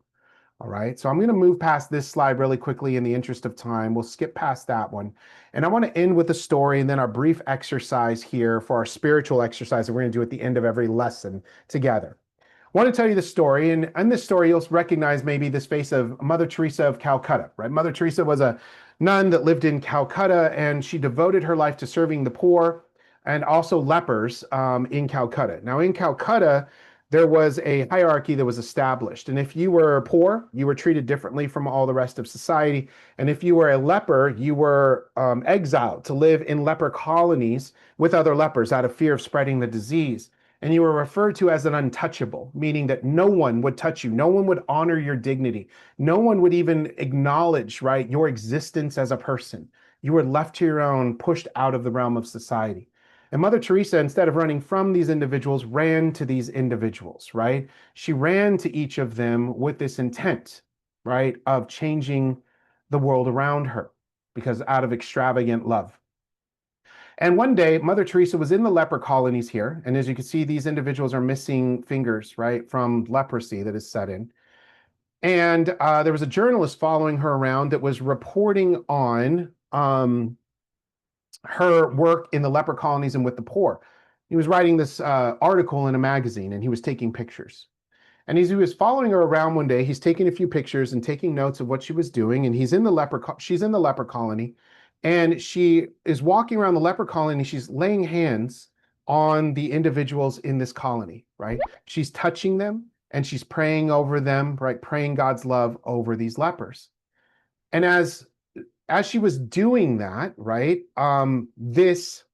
All right, so I'm going to move past this slide really quickly in the interest of time. We'll skip past that one. And I want to end with a story and then our brief exercise here for our spiritual exercise that we're going to do at the end of every lesson together. I want to tell you the story, and in this story, you'll recognize maybe this face of Mother Teresa of Calcutta, right? Mother Teresa was a nun that lived in Calcutta, and she devoted her life to serving the poor and also lepers in Calcutta. Now, in Calcutta, there was a hierarchy that was established. And if you were poor, you were treated differently from all the rest of society. And if you were a leper, you were exiled to live in leper colonies with other lepers out of fear of spreading the disease. And you were referred to as an untouchable, meaning that no one would touch you. No one would honor your dignity. No one would even acknowledge, right, your existence as a person. You were left to your own, pushed out of the realm of society. And Mother Teresa, instead of running from these individuals, ran to these individuals, right? She ran to each of them with this intent, right, of changing the world around her, because out of extravagant love. And one day, Mother Teresa was in the leper colonies here. And as you can see, these individuals are missing fingers, right, from leprosy that is set in. And there was a journalist following her around that was reporting on her work in the leper colonies and with the poor. He was writing this article in a magazine, and he was taking pictures. And as he was following her around one day, he's taking a few pictures and taking notes of what she was doing. And she's in the leper colony, and she is walking around the leper colony. She's laying hands on the individuals in this colony, right? She's touching them and she's praying over them, right? Praying God's love over these lepers. And as she was doing that, right, this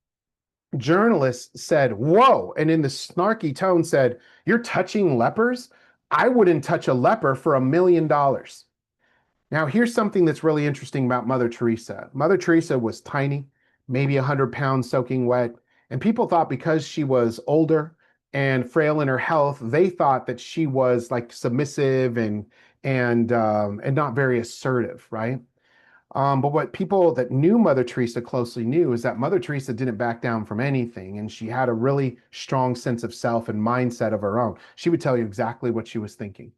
journalist said, "Whoa," and in the snarky tone said, "You're touching lepers? I wouldn't touch a leper for $1 million." Now, here's something that's really interesting about Mother Teresa. Mother Teresa was tiny, maybe 100 pounds soaking wet, and people thought because she was older and frail in her health, they thought that she was like submissive and not very assertive, right? But what people that knew Mother Teresa closely knew is that Mother Teresa didn't back down from anything, and she had a really strong sense of self and mindset of her own. She would tell you exactly what she was thinking.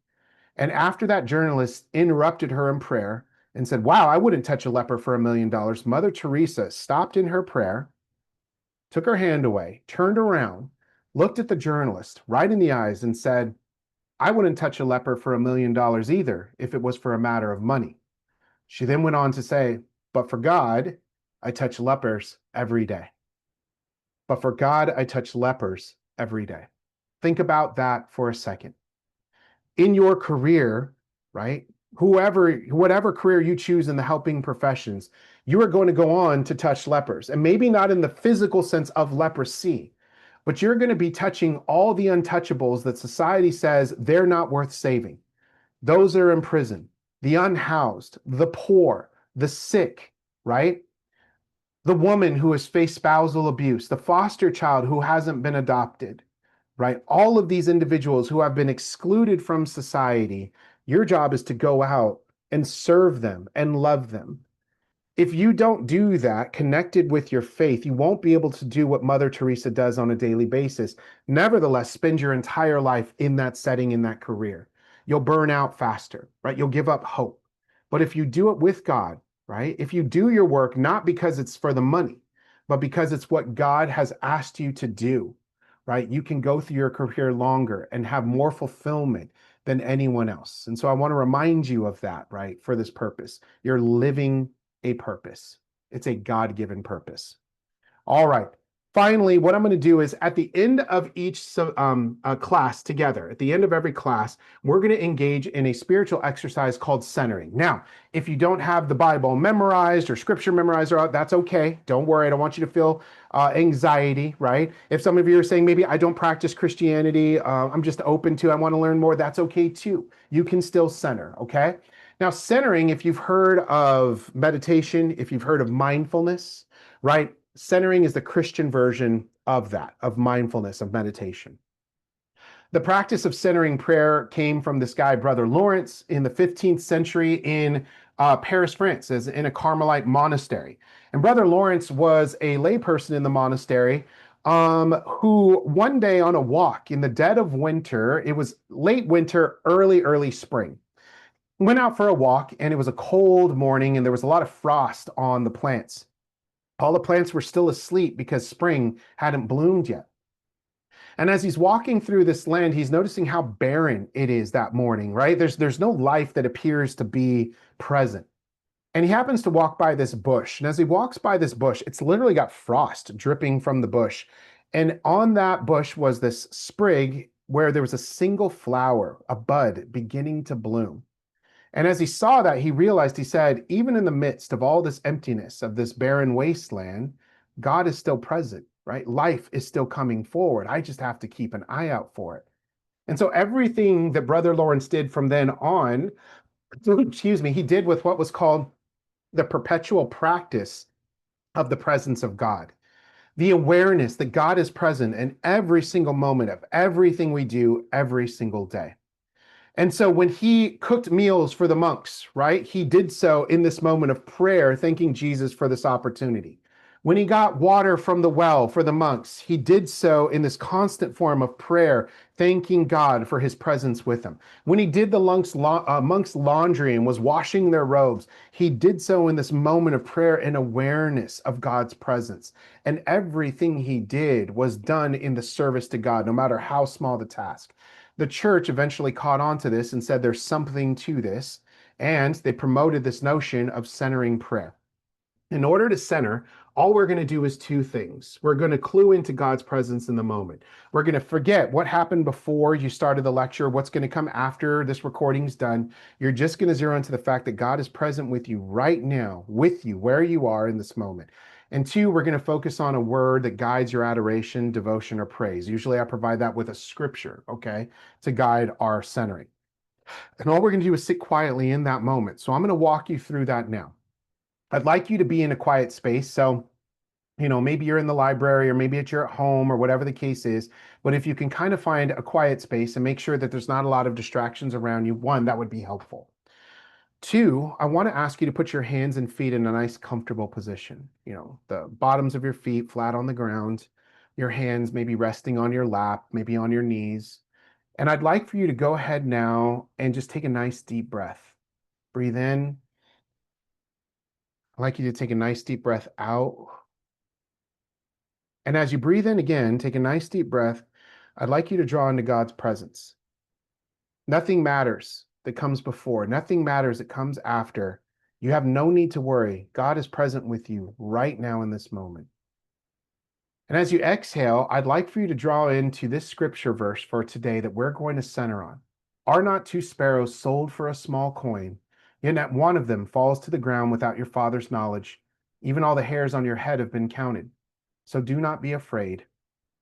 And after that journalist interrupted her in prayer and said, "Wow, I wouldn't touch a leper for $1 million," Mother Teresa stopped in her prayer, took her hand away, turned around, looked at the journalist right in the eyes and said, "I wouldn't touch a leper for $1 million either if it was for a matter of money." She then went on to say, "But for God, I touch lepers every day. But for God, I touch lepers every day." Think about that for a second. In your career, right, whatever career you choose in the helping professions, you are going to go on to touch lepers. And maybe not in the physical sense of leprosy, but you're going to be touching all the untouchables that society says they're not worth saving. Those that are in prison, the unhoused, the poor, the sick, right? The woman who has faced spousal abuse, the foster child who hasn't been adopted, right? All of these individuals who have been excluded from society, your job is to go out and serve them and love them. If you don't do that, connected with your faith, you won't be able to do what Mother Teresa does on a daily basis. Nevertheless, spend your entire life in that setting, in that career. You'll burn out faster, right? You'll give up hope. But if you do it with God, right? If you do your work, not because it's for the money, but because it's what God has asked you to do, right? You can go through your career longer and have more fulfillment than anyone else. And so I want to remind you of that, right? For this purpose, you're living a purpose. It's a God-given purpose. All right. Finally, what I'm going to do is at the end of each class together, at the end of every class, we're going to engage in a spiritual exercise called centering. Now, if you don't have the Bible memorized or scripture memorized, that's okay. Don't worry. I don't want you to feel anxiety, right? If some of you are saying, maybe I don't practice Christianity, I'm just open to, I want to learn more, that's okay too. You can still center, okay? Now, centering, if you've heard of meditation, if you've heard of mindfulness, right? Centering is the Christian version of that, of mindfulness, of meditation. The practice of centering prayer came from this guy, Brother Lawrence, in the 15th century in Paris, France, as in a Carmelite monastery. And Brother Lawrence was a layperson in the monastery who one day on a walk in the dead of winter, it was late winter, early spring, went out for a walk, and it was a cold morning and there was a lot of frost on the plants. All the plants were still asleep because spring hadn't bloomed yet. And as he's walking through this land, he's noticing how barren it is that morning, right? There's no life that appears to be present. And he happens to walk by this bush. And as he walks by this bush, it's literally got frost dripping from the bush. And on that bush was this sprig where there was a single flower, a bud beginning to bloom. And as he saw that, he realized, he said, even in the midst of all this emptiness, of this barren wasteland, God is still present, right? Life is still coming forward. I just have to keep an eye out for it. And so everything that Brother Lawrence did from then on, excuse me, he did with what was called the perpetual practice of the presence of God. The awareness that God is present in every single moment of everything we do every single day. And so when he cooked meals for the monks, right, he did so in this moment of prayer, thanking Jesus for this opportunity. When he got water from the well for the monks, he did so in this constant form of prayer, thanking God for his presence with them. When he did the monks' laundry and was washing their robes, he did so in this moment of prayer and awareness of God's presence. And everything he did was done in the service to God, no matter how small the task. The church eventually caught on to this and said there's something to this, and they promoted this notion of centering prayer. In order to center, all we're going to do is two things. We're going to clue into God's presence in the moment. We're going to forget what happened before you started the lecture, what's going to come after this recording's done. You're just going to zero into the fact that God is present with you right now, with you, where you are in this moment. And two, we're going to focus on a word that guides your adoration, devotion, or praise. Usually I provide that with a scripture, okay, to guide our centering. And all we're going to do is sit quietly in that moment. So I'm going to walk you through that now. I'd like you to be in a quiet space. So, maybe you're in the library or maybe you're at home or whatever the case is. But if you can kind of find a quiet space and make sure that there's not a lot of distractions around you, one, that would be helpful. Two, I want to ask you to put your hands and feet in a nice, comfortable position. The bottoms of your feet flat on the ground, your hands maybe resting on your lap, maybe on your knees. And I'd like for you to go ahead now and just take a nice deep breath. Breathe in. I'd like you to take a nice deep breath out. And as you breathe in again, take a nice deep breath. I'd like you to draw into God's presence. Nothing matters that comes before. Nothing matters that comes after. You have no need to worry. God is present with you right now in this moment. And as you exhale, I'd like for you to draw into this scripture verse for today that we're going to center on. Are not two sparrows sold for a small coin? Yet not one of them falls to the ground without your Father's knowledge. Even all the hairs on your head have been counted. So do not be afraid.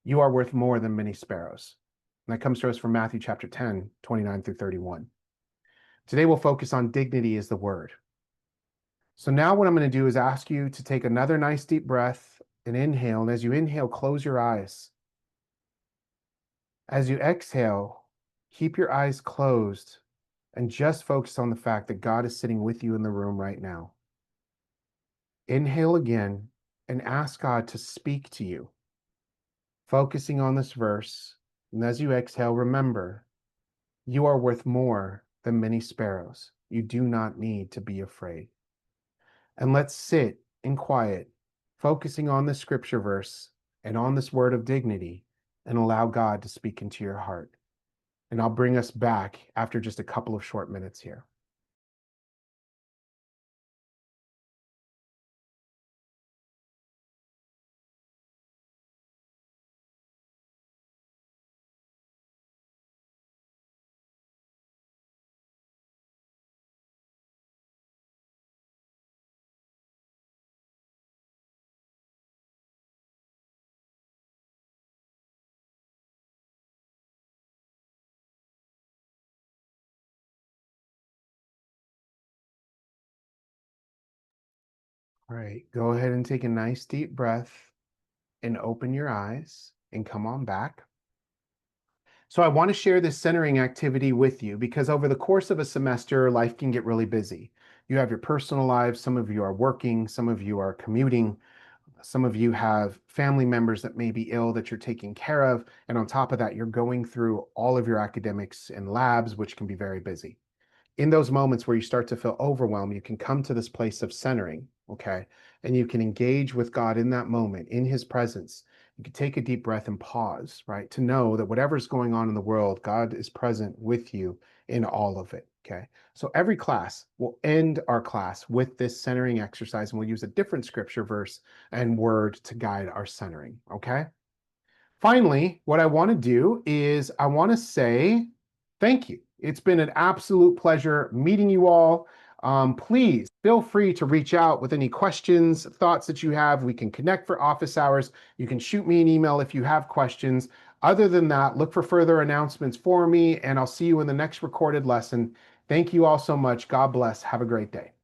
You are worth more than many sparrows. And that comes to us from Matthew chapter 10, 29 through 31. Today we'll focus on dignity as the word. So now what I'm going to do is ask you to take another nice deep breath and inhale. And as you inhale, close your eyes. As you exhale, keep your eyes closed and just focus on the fact that God is sitting with you in the room right now. Inhale again and ask God to speak to you, focusing on this verse. And as you exhale, remember, you are worth more than many sparrows. You do not need to be afraid. And let's sit in quiet, focusing on this scripture verse and on this word of dignity, and allow God to speak into your heart. And I'll bring us back after just a couple of short minutes here. All right, go ahead and take a nice deep breath and open your eyes and come on back. So I want to share this centering activity with you because over the course of a semester, life can get really busy. You have your personal lives, some of you are working, some of you are commuting, some of you have family members that may be ill that you're taking care of. And on top of that, you're going through all of your academics and labs, which can be very busy. In those moments where you start to feel overwhelmed, you can come to this place of centering, okay? And you can engage with God in that moment, in his presence. You can take a deep breath and pause, right? To know that whatever's going on in the world, God is present with you in all of it, okay? So every class, will end our class with this centering exercise, and we'll use a different scripture verse and word to guide our centering, okay? Finally, what I want to do is I want to say thank you. It's been an absolute pleasure meeting you all. Please feel free to reach out with any questions, thoughts that you have. We can connect for office hours. You can shoot me an email if you have questions. Other than that, look for further announcements for me, and I'll see you in the next recorded lesson. Thank you all so much. God bless. Have a great day.